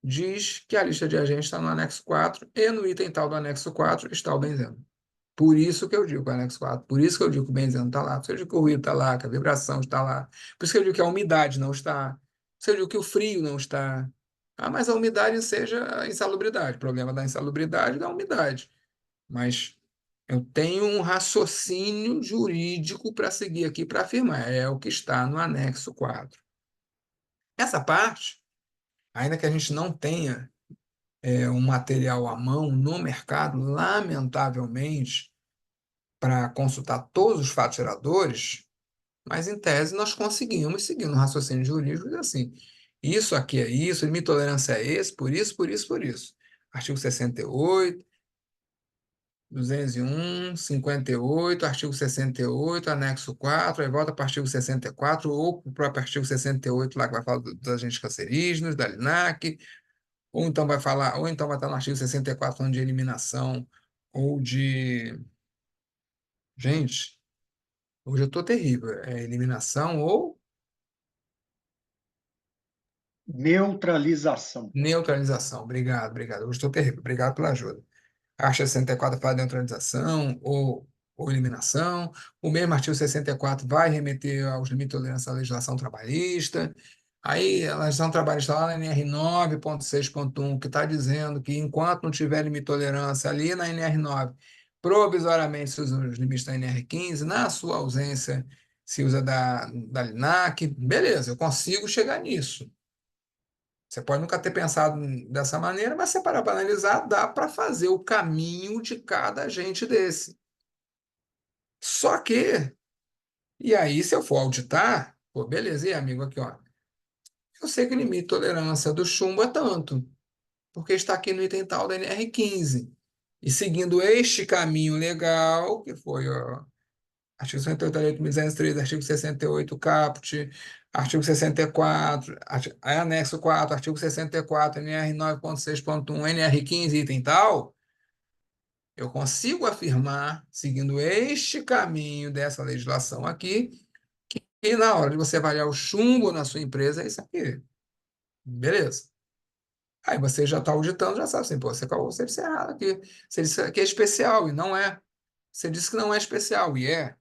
diz que a lista de agentes está no anexo 4 e no item tal do anexo 4 está o benzeno. Por isso que eu digo que o anexo 4, por isso que eu digo que o benzeno está lá, por isso que eu digo que o ruído está lá, que a vibração está lá, por isso que eu digo que a umidade não está, por isso que eu digo que o frio não está. Mas a umidade seja a insalubridade, o problema da insalubridade é da umidade. Mas eu tenho um raciocínio jurídico para seguir aqui para afirmar, é o que está no anexo 4. Essa parte, ainda que a gente não tenha um material à mão no mercado, lamentavelmente, para consultar todos os fatos geradores, mas em tese nós conseguimos, seguindo o raciocínio jurídico, dizer assim, isso aqui é isso, limite de tolerância é esse, por isso, por isso, por isso. Artigo 68, 201, 58, artigo 68, anexo 4, aí volta para o artigo 64, ou para o próprio artigo 68, lá que vai falar dos agentes cancerígenos, da LINAC, ou então vai falar, ou então vai estar no artigo 64 falando de eliminação, ou de. Gente, hoje eu estou terrível. É eliminação ou Neutralização. neutralização. Obrigado, obrigado. Hoje estou terrível. Obrigado pela ajuda. A Arte 64 fala de neutralização ou eliminação. O mesmo artigo 64 vai remeter aos limites de tolerância à legislação trabalhista. Aí a legislação trabalhista lá na NR 9.6.1, que está dizendo que enquanto não tiver limite de tolerância ali na NR 9, provisoriamente se usa os limites da NR 15, na sua ausência se usa da LINAC, beleza, eu consigo chegar nisso. Você pode nunca ter pensado dessa maneira, mas se parar para analisar, dá para fazer o caminho de cada agente desse. Só que, e aí se eu for auditar, pô, beleza, e aí, amigo, aqui, ó. Eu sei que o limite de tolerância do chumbo é tanto, porque está aqui no item tal da NR15. E seguindo este caminho legal, que foi o artigo 68 da Lei 8.203, artigo 68 caput, artigo 64, anexo 4, artigo 64, NR 9.6.1, NR15, item tal, eu consigo afirmar, seguindo este caminho dessa legislação aqui, que na hora de você avaliar o chumbo na sua empresa, é isso aqui. Beleza. Aí você já está auditando, já sabe assim, pô, você calculou o serviço errado aqui. Você disse que é especial e não é. Você disse que não é especial e é.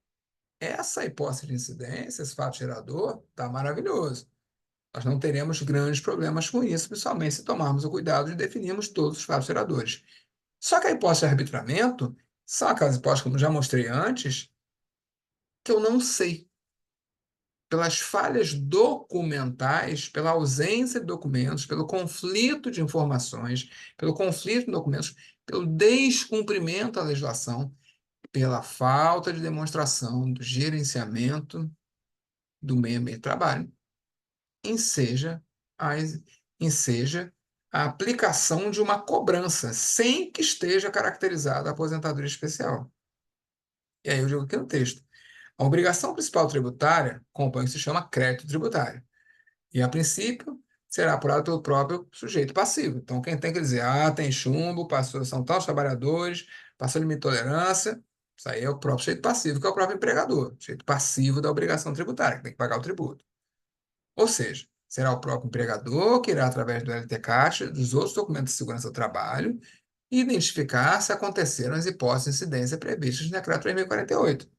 Essa hipótese de incidência, esse fato gerador, está maravilhoso. Nós não teremos grandes problemas com isso, principalmente se tomarmos o cuidado de definirmos todos os fatos geradores. Só que a hipótese de arbitramento são aquelas hipóteses, como já mostrei antes, que eu não sei. Pelas falhas documentais, pela ausência de documentos, pelo conflito de informações, pelo conflito de documentos, pelo descumprimento da legislação, pela falta de demonstração do gerenciamento do meio ambiente de trabalho, enseja a, enseja a aplicação de uma cobrança, sem que esteja caracterizada a aposentadoria especial. E aí eu digo aqui no texto, a obrigação principal tributária compõe o que se chama crédito tributário. E, a princípio, será apurado pelo próprio sujeito passivo. Então, quem tem que dizer, tem chumbo, passou, são tais trabalhadores, passou limite de tolerância, isso aí é o próprio sujeito passivo, que é o próprio empregador, sujeito passivo da obrigação tributária, que tem que pagar o tributo. Ou seja, será o próprio empregador que irá, através do LTCAT, dos outros documentos de segurança do trabalho, identificar se aconteceram as hipóteses de incidência previstas no decreto 3.048.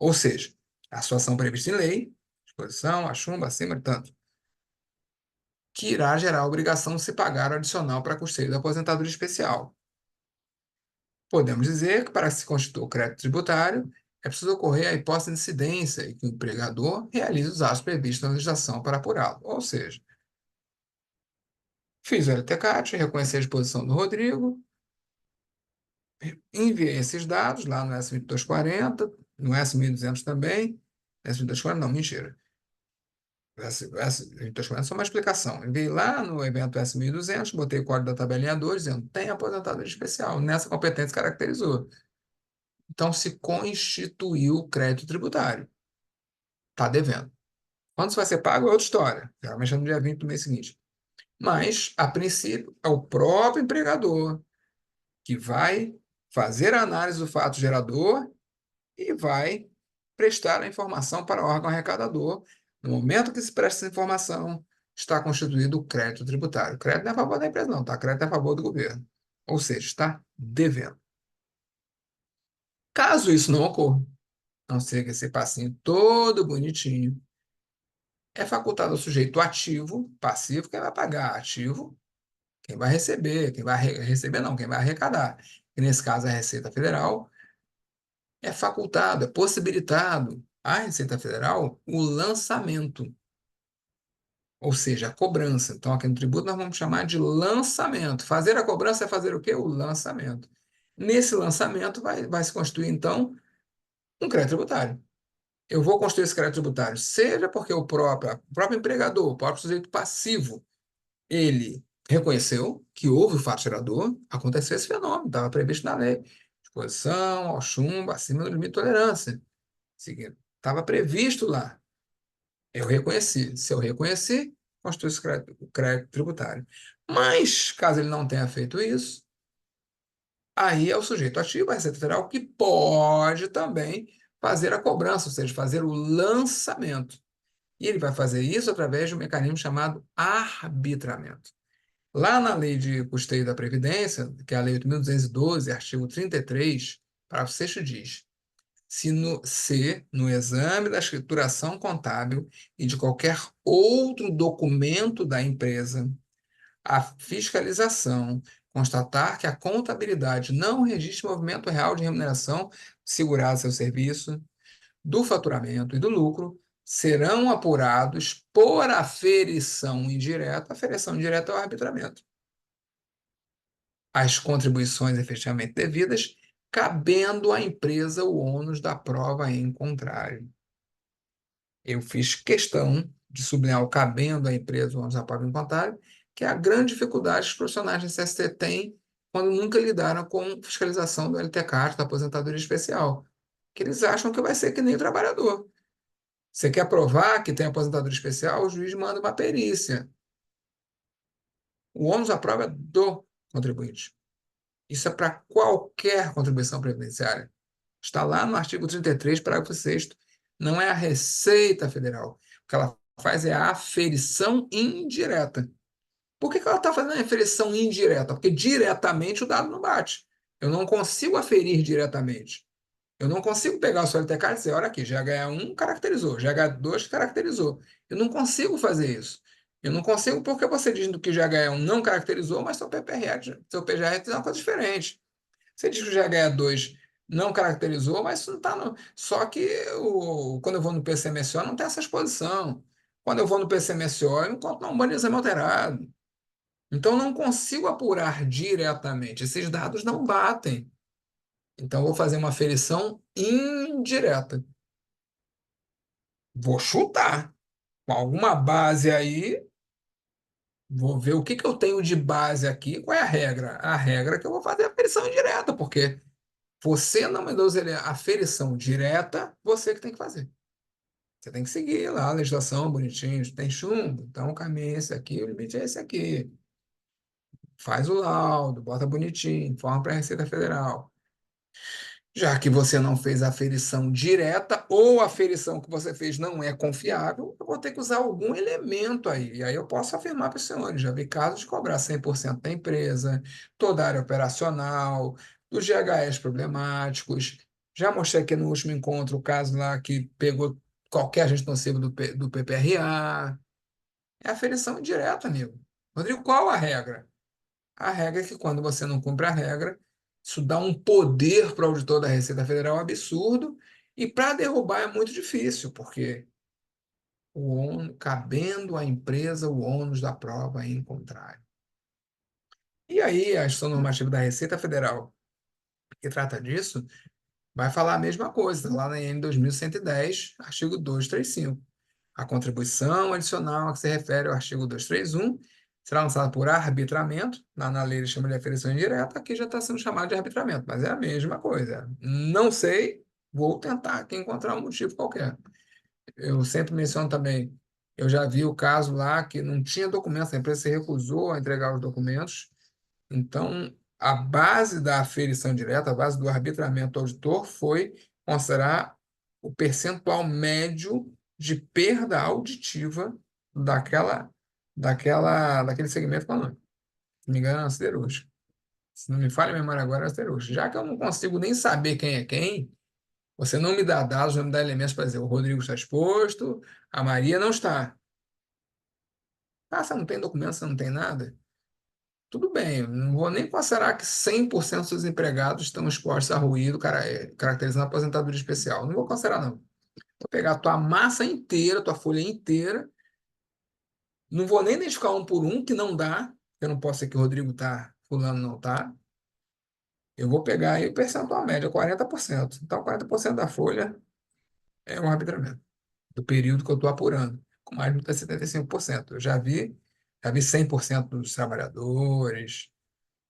Ou seja, a situação prevista em lei, exposição, a chumbo, acima de tanto, que irá gerar a obrigação de se pagar o adicional para custeio da aposentadoria especial. Podemos dizer que, para que se constitua o crédito tributário, é preciso ocorrer a hipótese de incidência e que o empregador realize os atos previstos na legislação para apurá-lo. Ou seja, fiz o LTCAT, reconheci a exposição do Rodrigo, enviei esses dados lá no S2240, no S1200 também, S2240 não, mentira. Estou só uma explicação. Enviei lá no evento S1200, botei o código da tabelinha 2, dizendo tem aposentadoria especial. Nessa competência caracterizou. Então, se constituiu o crédito tributário. Está devendo. Quando isso vai ser pago é outra história. Geralmente é no dia 20 do mês seguinte. Mas, a princípio, é o próprio empregador que vai fazer a análise do fato gerador e vai prestar a informação para o órgão arrecadador. No momento que se presta essa informação, está constituído o crédito tributário. O crédito não é a favor da empresa, não, tá? O crédito é a favor do governo. Ou seja, está devendo. Caso isso não ocorra, não seja esse passinho todo bonitinho, é facultado ao sujeito ativo, passivo, quem vai pagar, ativo, quem vai receber, quem vai receber não, quem vai arrecadar. E nesse caso, a Receita Federal, é facultado, é possibilitado à Receita Federal o lançamento, ou seja, a cobrança. Então, aqui no tributo nós vamos chamar de lançamento. Fazer a cobrança é fazer o quê? O lançamento. Nesse lançamento vai se constituir, então, um crédito tributário. Eu vou construir esse crédito tributário, seja porque o próprio empregador, o próprio sujeito passivo, ele reconheceu que houve o fato gerador, aconteceu esse fenômeno, estava previsto na lei. Exposição ao chumbo acima do limite de tolerância. Estava previsto lá. Eu reconheci. Se eu reconheci, constitui o crédito tributário. Mas, caso ele não tenha feito isso, aí é o sujeito ativo, a Receita Federal, que pode também fazer a cobrança, ou seja, fazer o lançamento. E ele vai fazer isso através de um mecanismo chamado arbitramento. Lá na Lei de Custeio da Previdência, que é a Lei 8.212, artigo 33, parágrafo 6º diz: se no exame da escrituração contábil e de qualquer outro documento da empresa, a fiscalização constatar que a contabilidade não registra movimento real de remuneração segurada a seu serviço, do faturamento e do lucro, serão apurados por aferição indireta. A aferição indireta é o arbitramento. As contribuições efetivamente devidas, cabendo à empresa o ônus da prova em contrário. Eu fiz questão de sublinhar o cabendo à empresa o ônus da prova em contrário, que é a grande dificuldade que os profissionais de CST têm quando nunca lidaram com fiscalização do LTCAT, da aposentadoria especial, que eles acham que vai ser que nem o trabalhador. Você quer provar que tem aposentadoria especial, o juiz manda uma perícia. O ônus da prova é do contribuinte. Isso é para qualquer contribuição previdenciária. Está lá no artigo 33, parágrafo 6º. Não é a Receita Federal. O que ela faz é a aferição indireta. Por que ela está fazendo a aferição indireta? Porque diretamente o dado não bate. Eu não consigo aferir diretamente. Eu não consigo pegar o seu LTCAT e dizer, olha aqui, GH1 caracterizou, GH2 caracterizou. Eu não consigo fazer isso. Eu não consigo porque você diz que o GH1 não caracterizou, mas seu PPR, seu PGR tem uma coisa diferente. Você diz que o GH2 não caracterizou, mas isso não está no... Só que quando eu vou no PCMSO não tem essa exposição. Quando eu vou no PCMSO, eu encontro um urbanismo alterado. Então, eu não consigo apurar diretamente. Esses dados não batem. Então, eu vou fazer uma aferição indireta. Vou chutar. Com alguma base aí, vou ver o que eu tenho de base aqui. Qual é a regra? A regra é que eu vou fazer a aferição indireta, porque você não me deu a aferição direta, você que tem que fazer. Você tem que seguir lá a legislação bonitinho. Tem chumbo, então o caminho é esse aqui, o limite é esse aqui. Faz o laudo, bota bonitinho, informa para a Receita Federal. Já que você não fez a aferição direta ou a aferição que você fez não é confiável, eu vou ter que usar algum elemento aí. E aí eu posso afirmar para os senhores, já vi casos de cobrar 100% da empresa, toda a área operacional, dos GHS problemáticos. Já mostrei aqui no último encontro o caso lá que pegou qualquer agente nocivo do PPRA. É aferição indireta, amigo. Rodrigo, qual a regra? A regra é que quando você não cumpre a regra, isso dá um poder para o auditor da Receita Federal absurdo, e para derrubar é muito difícil, porque cabendo à empresa o ônus da prova em contrário. E aí, a Instituição Normativa da Receita Federal, que trata disso, vai falar a mesma coisa, lá na EN 2110, artigo 235. A contribuição adicional a que se refere ao artigo 231 será lançada por arbitramento, na lei ele chama de aferição indireta, aqui já está sendo chamado de arbitramento, mas é a mesma coisa. Não sei, vou tentar aqui encontrar um motivo qualquer. Eu sempre menciono também, eu já vi o caso lá que não tinha documentos, a empresa se recusou a entregar os documentos, então a base da aferição direta, a base do arbitramento do auditor foi considerar o percentual médio de perda auditiva daquele segmento econômico. Se não me engano, é a siderúrgica. Se não me falha a memória agora, é a siderúrgica. Já que eu não consigo nem saber quem é quem, você não me dá dados, não me dá elementos para dizer o Rodrigo está exposto, a Maria não está. Ah, você não tem documento, você não tem nada? Tudo bem, eu não vou nem considerar que 100% dos empregados estão expostos a ruído, caracterizando a aposentadoria especial. Não vou considerar, não. Vou pegar a tua massa inteira, tua folha inteira. Não vou nem identificar um por um, que não dá. Eu não posso ser que o Rodrigo tá, fulano não tá. Eu vou pegar aí o percentual médio, 40%. Então, 40% da folha é um arbitramento, do período que eu estou apurando, com mais de 75%. Eu já vi 100% dos trabalhadores,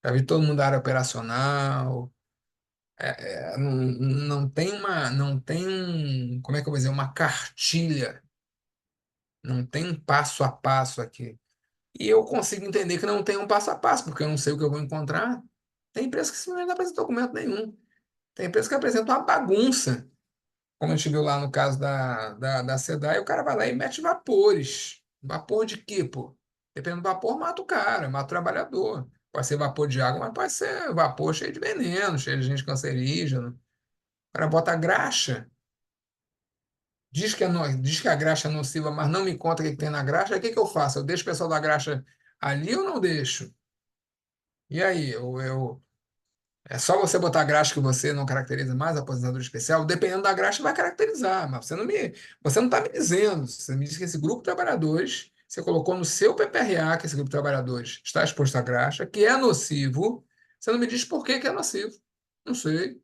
já vi todo mundo da área operacional. Não tem como é que eu vou dizer, uma cartilha, não tem um passo a passo aqui. E eu consigo entender que não tem um passo a passo, porque eu não sei o que eu vou encontrar. Tem empresa que simplesmente não apresenta documento nenhum. Tem empresa que apresenta uma bagunça, como a gente viu lá no caso da SEDAI, o cara vai lá e mete vapores. Vapor de quê, pô? Dependendo do vapor, mata o cara, mata o trabalhador. Pode ser vapor de água, mas pode ser vapor cheio de veneno, cheio de gente cancerígena. O cara bota a graxa, diz que a graxa é nociva, mas não me conta o que que tem na graxa. Aí o que que eu faço? Eu deixo o pessoal da graxa ali ou não deixo? E aí, é só você botar a graxa que você não caracteriza mais a aposentadoria especial? Dependendo da graxa, vai caracterizar, mas você não está me dizendo. Você me diz que esse grupo de trabalhadores, você colocou no seu PPRA que esse grupo de trabalhadores está exposto à graxa, que é nocivo. Você não me diz por que que é nocivo. Não sei.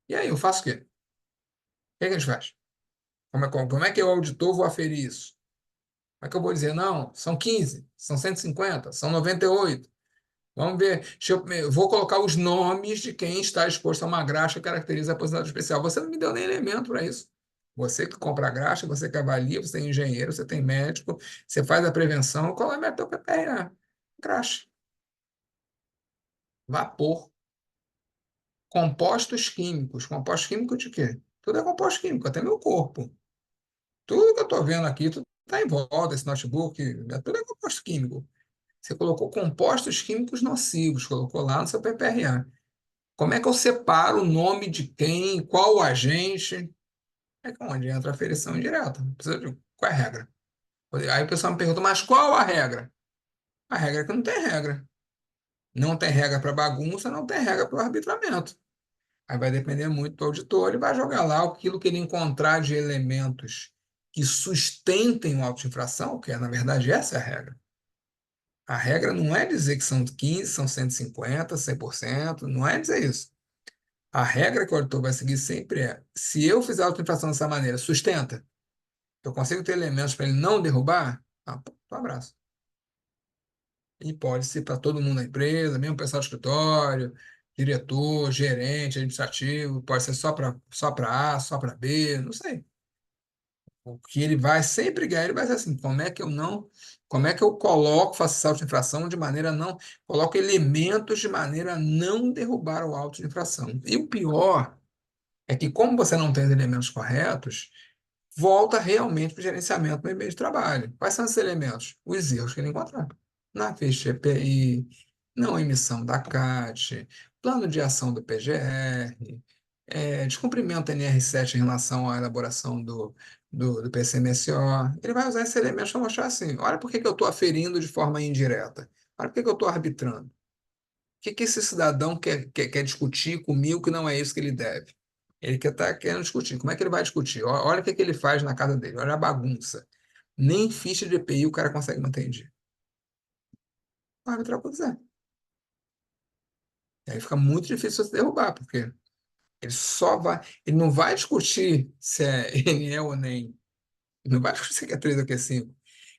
E aí, eu faço o quê? O que é que a gente faz? Como é que eu, auditor, vou aferir isso? Como é que eu vou dizer, não, são 15, são 150, são 98. Vamos ver. Eu vou colocar os nomes de quem está exposto a uma graxa que caracteriza a aposentadoria especial. Você não me deu nem elemento para isso. Você que compra a graxa, você que avalia, você tem engenheiro, você tem médico, você faz a prevenção. Qual é o método PPRA? Graxa. Vapor. Compostos químicos. Compostos químicos de quê? Tudo é composto químico, até meu corpo. Tudo que eu estou vendo aqui, tudo está em volta, esse notebook, tudo é composto químico. Você colocou compostos químicos nocivos, colocou lá no seu PPRA. Como é que eu separo o nome de quem, qual o agente? É que onde entra a aferição indireta. Qual é a regra? Aí o pessoal me pergunta, mas qual a regra? A regra é que não tem regra. Não tem regra para bagunça, não tem regra para o arbitramento. Aí vai depender muito do auditor, ele vai jogar lá aquilo que ele encontrar de elementos que sustentem o auto de infração, que é, na verdade, essa é a regra. A regra não é dizer que são 15, são 150, 100%, não é dizer isso. A regra que o auditor vai seguir sempre é: se eu fizer a autoinfração dessa maneira, sustenta? Eu consigo ter elementos para ele não derrubar? Ah, pô, um abraço. E pode ser para todo mundo na empresa, mesmo pessoal do escritório, diretor, gerente, administrativo, pode ser só para A, só para B, não sei. O que ele vai sempre ganhar, ele vai ser assim: como é que eu coloco, faço essa auto-infração de maneira a não, coloco elementos de maneira a não derrubar o auto de infração. E o pior é que, como você não tem os elementos corretos, volta realmente para o gerenciamento do meio de trabalho. Quais são esses elementos? Os erros que ele encontrar. Na ficha EPI, não emissão da CAT, plano de ação do PGR, descumprimento NR7 em relação à elaboração do PCMSO. Ele vai usar esses elementos para mostrar assim: olha por que que eu estou aferindo de forma indireta, olha por que que eu estou arbitrando. O que que esse cidadão quer discutir comigo que não é isso que ele deve? Ele quer estar querendo discutir. Como é que ele vai discutir? Olha o que que ele faz na casa dele, olha a bagunça. Nem ficha de EPI o cara consegue manter em dia. Vai arbitrar o que quiser. E aí fica muito difícil você derrubar, porque ele não vai discutir se é NE ou NEM. Ele não vai discutir se é 3 ou que é 5.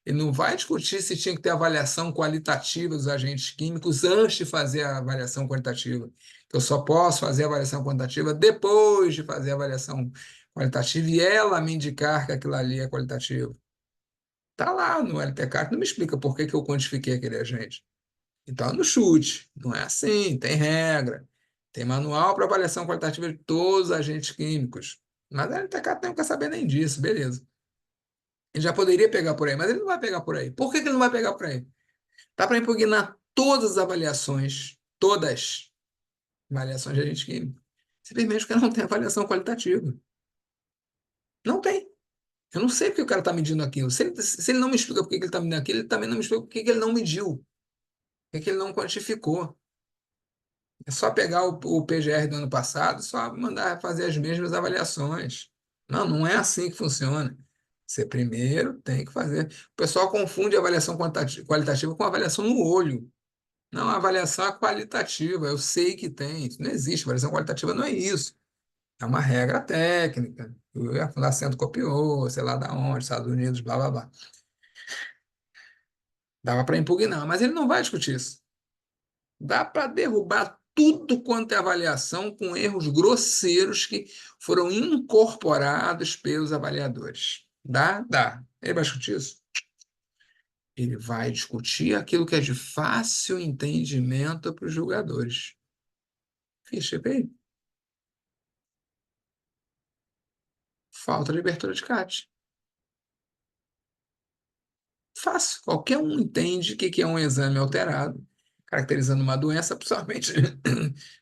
Ele não vai discutir se tinha que ter avaliação qualitativa dos agentes químicos antes de fazer a avaliação quantitativa. Que eu só posso fazer a avaliação quantitativa depois de fazer a avaliação qualitativa e ela me indicar que aquilo ali é qualitativo. Está lá no LTCAT, não me explica por que que eu quantifiquei aquele agente. Então, é no chute. Não é assim, tem regra. Tem manual para avaliação qualitativa de todos os agentes químicos. Mas a LTCAT não quer saber nem disso, beleza. Ele já poderia pegar por aí, mas ele não vai pegar por aí. Por que que ele não vai pegar por aí? Tá para impugnar todas as avaliações, todas as avaliações de agente químico. Simplesmente porque não tem avaliação qualitativa. Não tem. Eu não sei porque o cara está medindo aquilo. Se ele não me explica por que que ele está medindo aquilo, ele também não me explica por que que ele não mediu, por que que ele não quantificou. É só pegar o PGR do ano passado, só mandar fazer as mesmas avaliações. Não, não é assim que funciona. Você primeiro tem que fazer. O pessoal confunde avaliação qualitativa com avaliação no olho. Não, a avaliação é qualitativa. Eu sei que tem. Isso não existe. Avaliação qualitativa não é isso. É uma regra técnica. A Fundação copiou, sei lá da onde, Estados Unidos, blá, blá, blá. Dava para impugnar, mas ele não vai discutir isso. Dá para derrubar tudo quanto é avaliação com erros grosseiros que foram incorporados pelos avaliadores. Dá? Dá. Ele vai discutir isso? Ele vai discutir aquilo que é de fácil entendimento para os julgadores. Ficha EPI. Falta de abertura de CAT. Fácil. Qualquer um entende o que é um exame alterado caracterizando uma doença, principalmente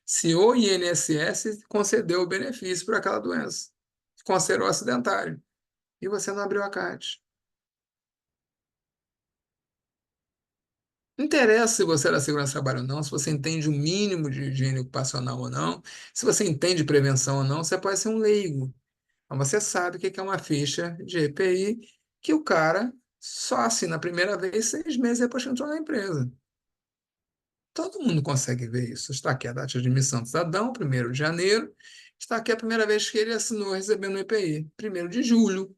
se o INSS concedeu o benefício por aquela doença, considerou acidentário, e você não abriu a CAT. Não interessa se você é da segurança do trabalho ou não, se você entende o mínimo de higiene ocupacional ou não, se você entende prevenção ou não, você pode ser um leigo. Mas você sabe o que é uma ficha de EPI que o cara só assina a primeira vez 6 meses depois que entrou na empresa. Todo mundo consegue ver isso. Está aqui a data de admissão do cidadão, 1º de janeiro. Está aqui a primeira vez que ele assinou recebendo o EPI, 1º de julho.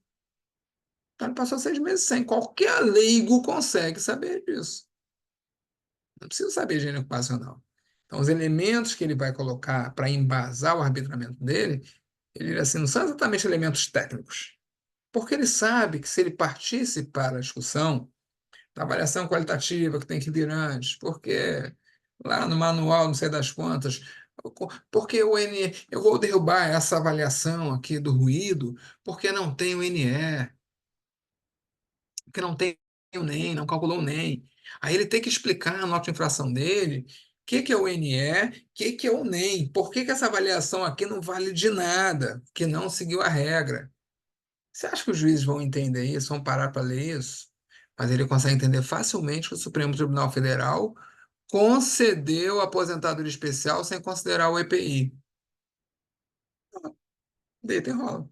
Então ele passou 6 meses sem. Qualquer leigo consegue saber disso. Não precisa saber higiene ocupacional. Então, os elementos que ele vai colocar para embasar o arbitramento dele, ele assim, não são exatamente elementos técnicos. Porque ele sabe que se ele partisse para a discussão da avaliação qualitativa que tem que vir antes, porque lá no manual, não sei das quantas, porque o NE, eu vou derrubar essa avaliação aqui do ruído, porque não tem o NE, porque não tem o NEM, não calculou o NEM. Aí ele tem que explicar a nota de infração dele, o que é o NE, o que é o NEM, por que essa avaliação aqui não vale de nada, que não seguiu a regra. Você acha que os juízes vão entender isso, vão parar para ler isso? Mas ele consegue entender facilmente que o Supremo Tribunal Federal concedeu a aposentadoria especial sem considerar o EPI. Deita e rola.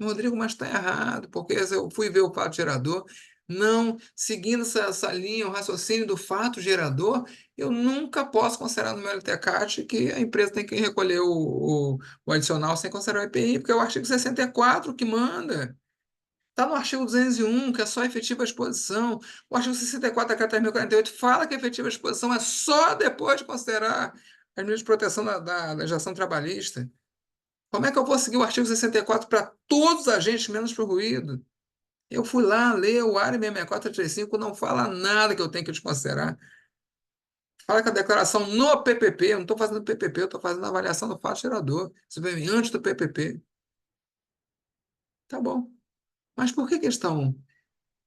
Rodrigo, mas está errado, porque eu fui ver o fato gerador, não, seguindo essa linha, o raciocínio do fato gerador, eu nunca posso considerar no meu LTCAT que a empresa tem que recolher o adicional sem considerar o EPI, porque é o artigo 64 que manda. Está no artigo 201, que é só efetiva exposição. O artigo 64 da Carta 1048 fala que a efetiva exposição é só depois de considerar as medidas de proteção da legislação trabalhista. Como é que eu vou seguir o artigo 64 para todos os agentes, menos para o ruído? Eu fui lá ler o ARE 66435, não fala nada que eu tenho que desconsiderar. Fala que a declaração no PPP, eu não estou fazendo PPP, eu estou fazendo a avaliação do fato gerador. Isso vem antes do PPP. Tá bom. Mas por que eles estão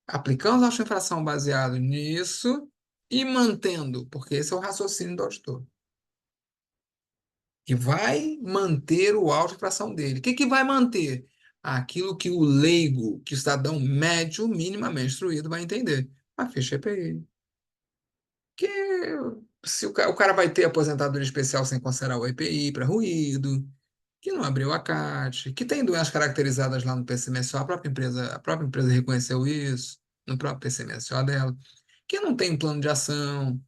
aplicando a auto-infração baseado nisso e mantendo? Porque esse é o raciocínio do auditor. E vai manter o auto-infração dele. O que vai manter? Aquilo que o leigo, que o cidadão médio, minimamente instruído, vai entender. A ficha EPI. Que se o cara vai ter aposentadoria especial sem considerar o EPI para ruído, que não abriu a CAT, que tem doenças caracterizadas lá no PCMSO, a própria empresa reconheceu isso, no próprio PCMSO dela, que não tem plano de ação,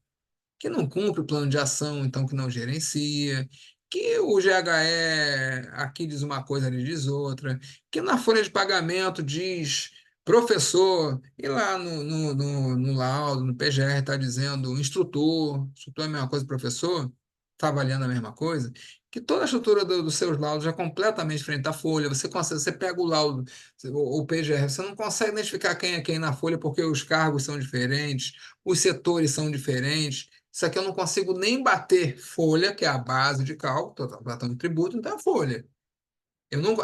que não cumpre o plano de ação, então que não gerencia, que o GHE aqui diz uma coisa, ali diz outra, que na folha de pagamento diz professor, e lá no laudo, no PGR, está dizendo instrutor é a mesma coisa que professor, está avaliando a mesma coisa, que toda a estrutura dos seus laudos é completamente diferente da folha, você pega o laudo, o PGR, você não consegue identificar quem é quem na folha, porque os cargos são diferentes, os setores são diferentes. Isso aqui eu não consigo nem bater folha, que é a base de cálculo, estou tratando de tributo, então é folha. Eu não,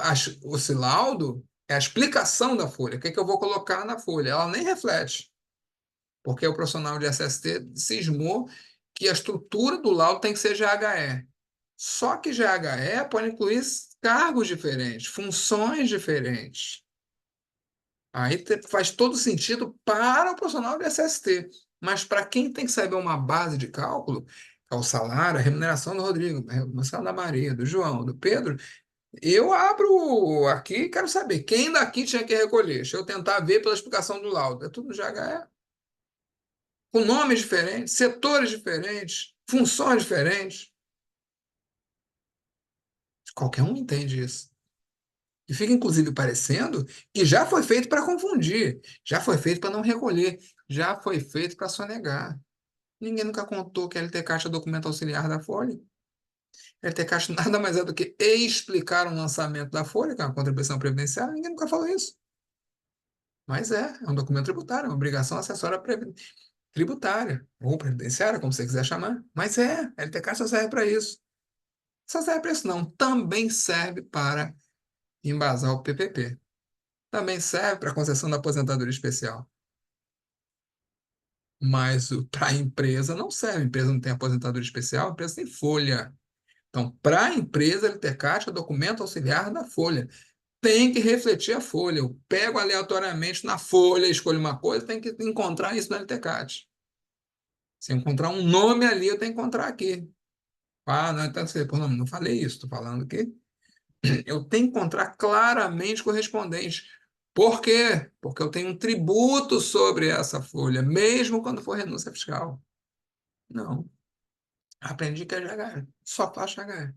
esse laudo é a explicação da folha. O que é que eu vou colocar na folha? Ela nem reflete, porque o profissional de SST cismou que a estrutura do laudo tem que ser GHE. Só que GHE pode incluir cargos diferentes, funções diferentes. Aí faz todo sentido para o profissional de SST. Mas para quem tem que saber uma base de cálculo, é o salário, a remuneração do Rodrigo, a remuneração da Maria, do João, do Pedro, eu abro aqui e quero saber quem daqui tinha que recolher. Deixa eu tentar ver pela explicação do laudo. É tudo GHE. Com nomes diferentes, setores diferentes, funções diferentes. Qualquer um entende isso. E fica, inclusive, parecendo que já foi feito para confundir, já foi feito para não recolher, já foi feito para sonegar. Ninguém nunca contou que a LT Caixa é documento auxiliar da Folha. A LT Caixa nada mais é do que explicar um lançamento da Folha, que é uma contribuição previdenciária. Ninguém nunca falou isso. Mas é um documento tributário, é uma obrigação acessória tributária, ou previdenciária, como você quiser chamar. Mas a LT Caixa só serve para isso. Só serve para isso, não. Também serve para embasar o PPP. Também serve para a concessão da aposentadoria especial. Mas para a empresa não serve. A empresa não tem aposentadoria especial, a empresa tem folha. Então, para a empresa, a LTCAT é documento auxiliar da folha. Tem que refletir a folha. Eu pego aleatoriamente na folha, escolho uma coisa, tem que encontrar isso na LTCAT. Se eu encontrar um nome ali, eu tenho que encontrar aqui. Ah, não, então você, pô, não falei isso, estou falando que eu tenho que encontrar claramente correspondente. Por quê? Porque eu tenho um tributo sobre essa folha, mesmo quando for renúncia fiscal. Não. Aprendi que é GHE. Só faço GHE.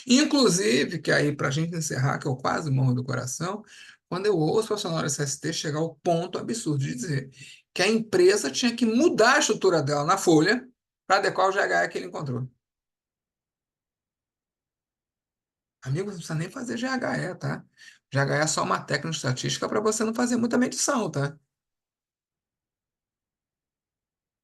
Inclusive, que aí, para a gente encerrar, que eu quase morro do coração, quando eu ouço o funcionário SST chegar ao ponto absurdo de dizer que a empresa tinha que mudar a estrutura dela na folha para adequar o GHE que ele encontrou. Amigo, não precisa nem fazer GHE, tá? GHE é só uma técnica estatística para você não fazer muita medição, tá?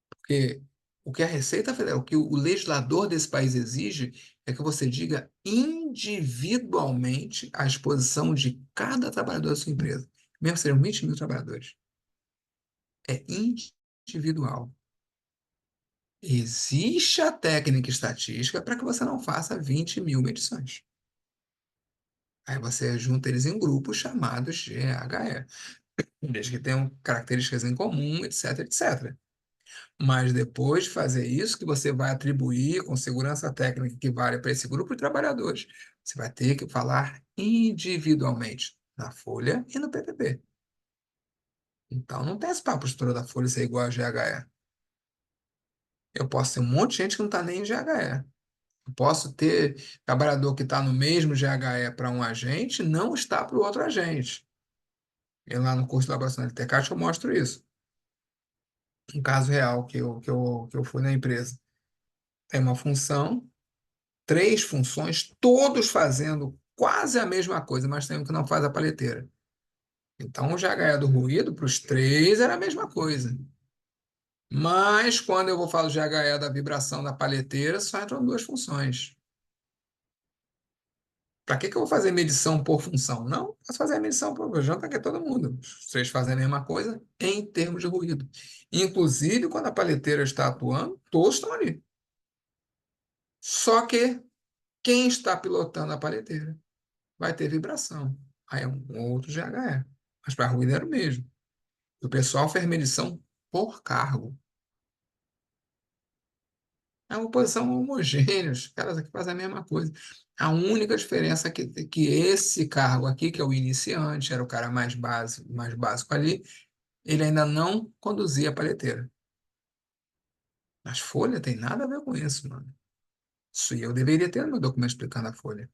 Porque o que a Receita Federal, o que o legislador desse país exige é que você diga individualmente a exposição de cada trabalhador da sua empresa, mesmo que sejam 20 mil trabalhadores. É individual. Existe a técnica estatística para que você não faça 20 mil medições. Aí você junta eles em grupos chamados de GHE, desde que tenham características em comum, etc, etc. Mas depois de fazer isso, que você vai atribuir com segurança técnica que vale para esse grupo de trabalhadores, você vai ter que falar individualmente na Folha e no PPP. Então, não tem esse papo de estrutura da Folha ser igual a GHE. Eu posso ter um monte de gente que não está nem em GHE. Eu posso ter trabalhador que está no mesmo GHE para um agente, não está para o outro agente. E lá no curso de elaboração de TCAT eu mostro isso. Um caso real que eu fui na empresa. Tem uma função, três funções, todos fazendo quase a mesma coisa, mas tem um que não faz a palheteira. Então, o GHE do ruído, para os três, era a mesma coisa. Mas, quando eu vou falar do GHE da vibração da palheteira, só entram duas funções. Para que eu vou fazer medição por função? Não, posso fazer a medição por conjunto, que é todo mundo. Os três fazem a mesma coisa em termos de ruído. Inclusive, quando a palheteira está atuando, todos estão ali. Só que quem está pilotando a palheteira vai ter vibração. Aí é um outro GHE. Mas para ruído era o mesmo. O pessoal fez medição por cargo. É uma posição homogênea, os caras aqui fazem a mesma coisa. A única diferença é que esse cargo aqui, que é o iniciante, era o cara mais básico ali, ele ainda não conduzia a palheteira. Mas folha tem nada a ver com isso, mano. Isso eu deveria ter no meu documento explicando a folha.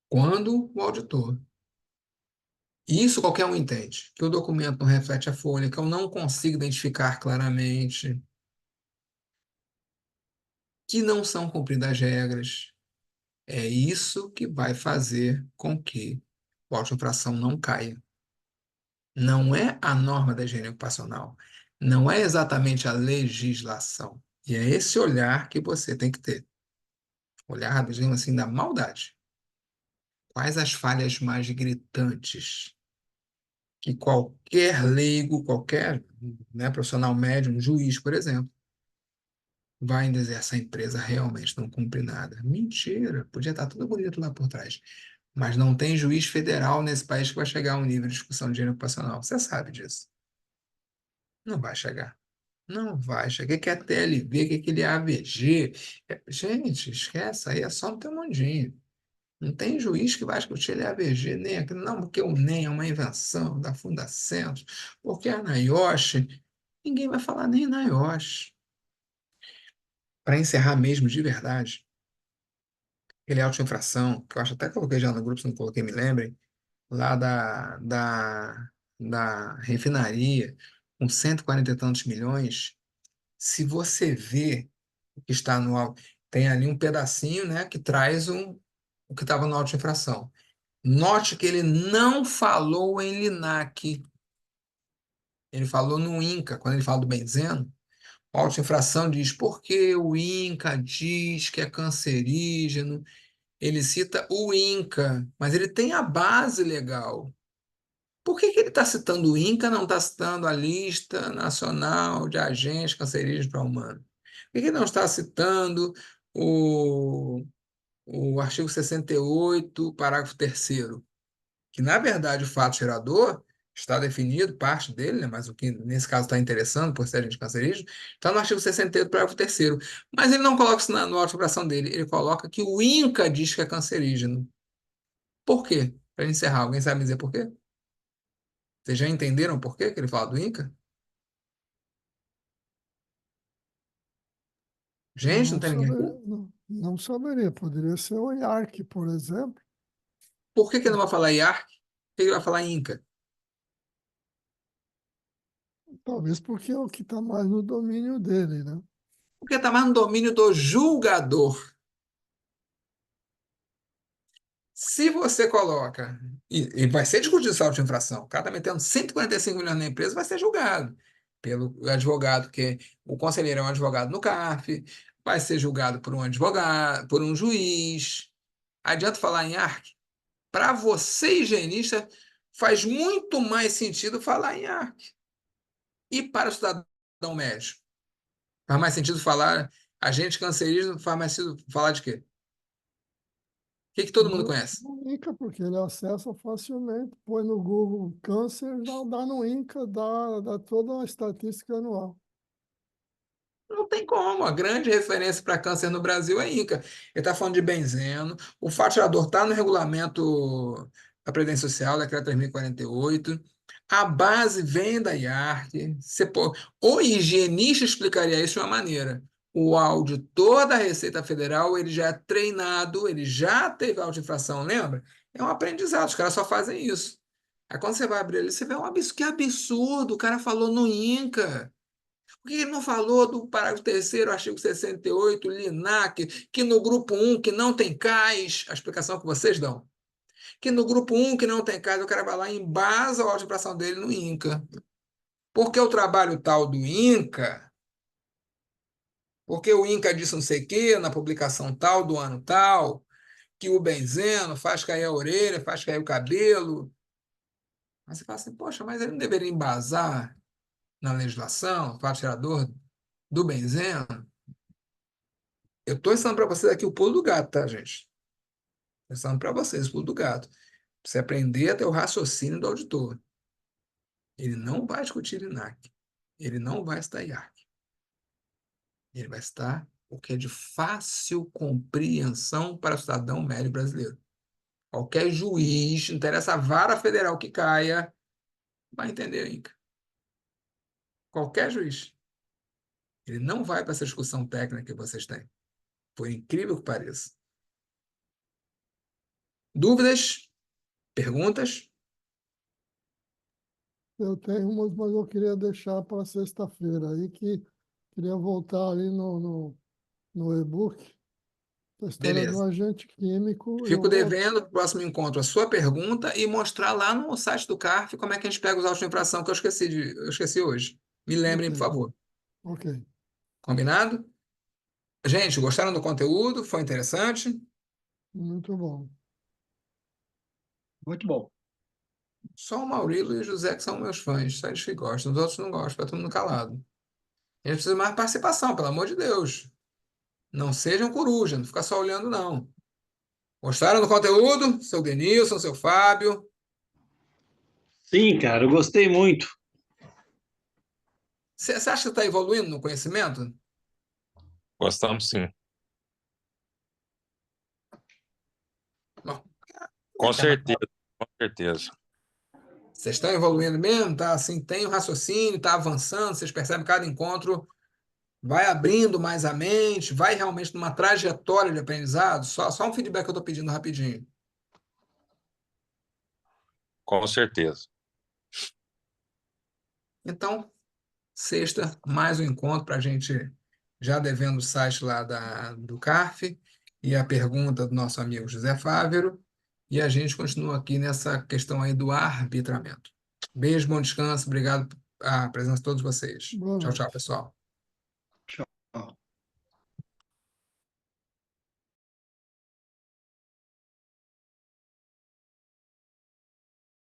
Quando o auditor. Isso qualquer um entende. Que o documento não reflete a folha, que eu não consigo identificar claramente, que não são cumpridas as regras. É isso que vai fazer com que o auto-infração não caia. Não é a norma da higiene ocupacional, não é exatamente a legislação. E é esse olhar que você tem que ter. Olhar, digamos assim, da maldade. Quais as falhas mais gritantes que qualquer leigo, qualquer, né, profissional médium, um juiz, por exemplo, vai dizer essa empresa realmente não cumpre nada. Mentira, podia estar tudo bonito lá por trás. Mas não tem juiz federal nesse país que vai chegar a um nível de discussão de higiene ocupacional. Você sabe disso. Não vai chegar. Não vai chegar. O que é TLV? O que é aquele AVG? Gente, esquece. Aí é só no teu mundinho. Não tem juiz que vai discutir ele AVG, nem aquilo. Não, porque o NEM é uma invenção da Fundacentro. Porque a NIOSH, ninguém vai falar nem NIOSH. Para encerrar mesmo de verdade, ele é auto-infração, que eu acho até que coloquei já no grupo, se não coloquei, me lembrem, lá da refinaria, com 140 e tantos milhões, se você vê o que está no auto, tem ali um pedacinho, né, que traz o que estava no auto-infração. Note que ele não falou em LINAC, ele falou no INCA, quando ele fala do benzeno, a auto-infração diz porque o INCA diz que é cancerígeno, ele cita o INCA, mas ele tem a base legal. Por que que ele está citando o INCA, não está citando a Lista Nacional de Agentes Cancerígenos para Humanos? Por que que não está citando o, o artigo 68, parágrafo 3º? Que, na verdade, o fato gerador está definido, parte dele, né, mas o que nesse caso está interessando, por ser agente cancerígeno, está no artigo 68, parágrafo 3º. Mas ele não coloca isso no auto de operação dele, ele coloca que o INCA diz que é cancerígeno. Por quê? Para encerrar, alguém sabe me dizer por quê? Vocês já entenderam por quê que ele fala do INCA? Gente, não Não tem ninguém aqui? saberia, não saberia. Poderia ser o IARC, por exemplo. Por que que ele não vai falar IARC? Por que ele vai falar INCA? Talvez porque é o que está mais no domínio dele, né? Porque está mais no domínio do julgador. Se você coloca, e vai ser discutido essa auto-infração, o cara está metendo 145 milhões na empresa, vai ser julgado pelo advogado, que o conselheiro é um advogado no CARF, vai ser julgado por um advogado, por um juiz. Adianta falar em ARC? Para você, higienista, faz muito mais sentido falar em ARC. E para o cidadão médio? Faz mais sentido falar agente cancerígeno, faz mais sentido falar de quê? O que que todo mundo No, conhece? no INCA, porque ele acessa facilmente, põe no Google câncer, dá no INCA, dá toda a estatística anual. Não tem como. A grande referência para câncer no Brasil é INCA. Ele está falando de benzeno. O fatiador está no regulamento da Previdência Social, decreto 3048. A base vem da IARC. O higienista explicaria isso de uma maneira. O auditor da Receita Federal, ele já é treinado, ele já teve auto-infração, lembra? É um aprendizado, os caras só fazem isso. Aí quando você vai abrir ali, você vê um absurdo, que absurdo, o cara falou no INCA. Por que ele não falou do parágrafo 3º, artigo 68, LINAC, que no grupo 1, que não tem CAIS, a explicação que vocês dão, que no grupo 1, que não tem CAIS, o cara vai lá e embasa a ordem de operação dele no INCA. Porque o trabalho tal do INCA, porque o INCA disse não sei o quê, na publicação tal, do ano tal, que o benzeno faz cair a orelha, faz cair o cabelo. Mas você fala assim, poxa, mas ele não deveria embasar na legislação, o fato gerador do benzeno? Eu estou ensinando para vocês aqui o pulo do gato, tá, gente? Estou ensinando para vocês o pulo do gato. Pra você aprender a ter o raciocínio do auditor. Ele não vai discutir INAC. Ele não vai estar IARC. Ele vai estar o que é de fácil compreensão para o cidadão médio brasileiro. Qualquer juiz, não interessa a vara federal que caia, vai entender o INCA. Qualquer juiz. Ele não vai para essa discussão técnica que vocês têm. Por incrível que pareça. Dúvidas? Perguntas? Eu tenho umas, mas eu queria deixar para sexta-feira aí, que queria voltar ali no e-book, a história do Beleza. agente químico, eu Fico vou. devendo para o próximo encontro a sua pergunta e mostrar lá no site do CARF como é que a gente pega os autos de infração que eu esqueci hoje. Me Ok, lembrem, por favor. ok. Combinado? Gente, gostaram do conteúdo? Foi interessante? Muito bom. Muito bom. Só o Maurilo e o José que são meus fãs. Só eles que gostam, os outros não gostam, fica todo mundo calado. A gente precisa de mais participação, pelo amor de Deus. Não sejam coruja, não fica só olhando, não. Gostaram do conteúdo? Seu Denilson, seu Fábio? Sim, cara, eu gostei muito. Você acha que está evoluindo no conhecimento? Gostamos sim. Bom, Com cara, certeza, com certeza. vocês estão evoluindo mesmo, tá? Assim, tem o raciocínio, tá avançando, vocês percebem que cada encontro vai abrindo mais a mente, vai realmente numa trajetória de aprendizado. Só um feedback que eu estou pedindo rapidinho. Com certeza. Então, sexta, mais um encontro para a gente, já devendo o site lá do CARF e a pergunta do nosso amigo José Fávero, e a gente continua aqui nessa questão aí do arbitramento. Beijo, bom descanso, obrigado a presença de todos vocês. Boa Tchau, tchau, noite. pessoal.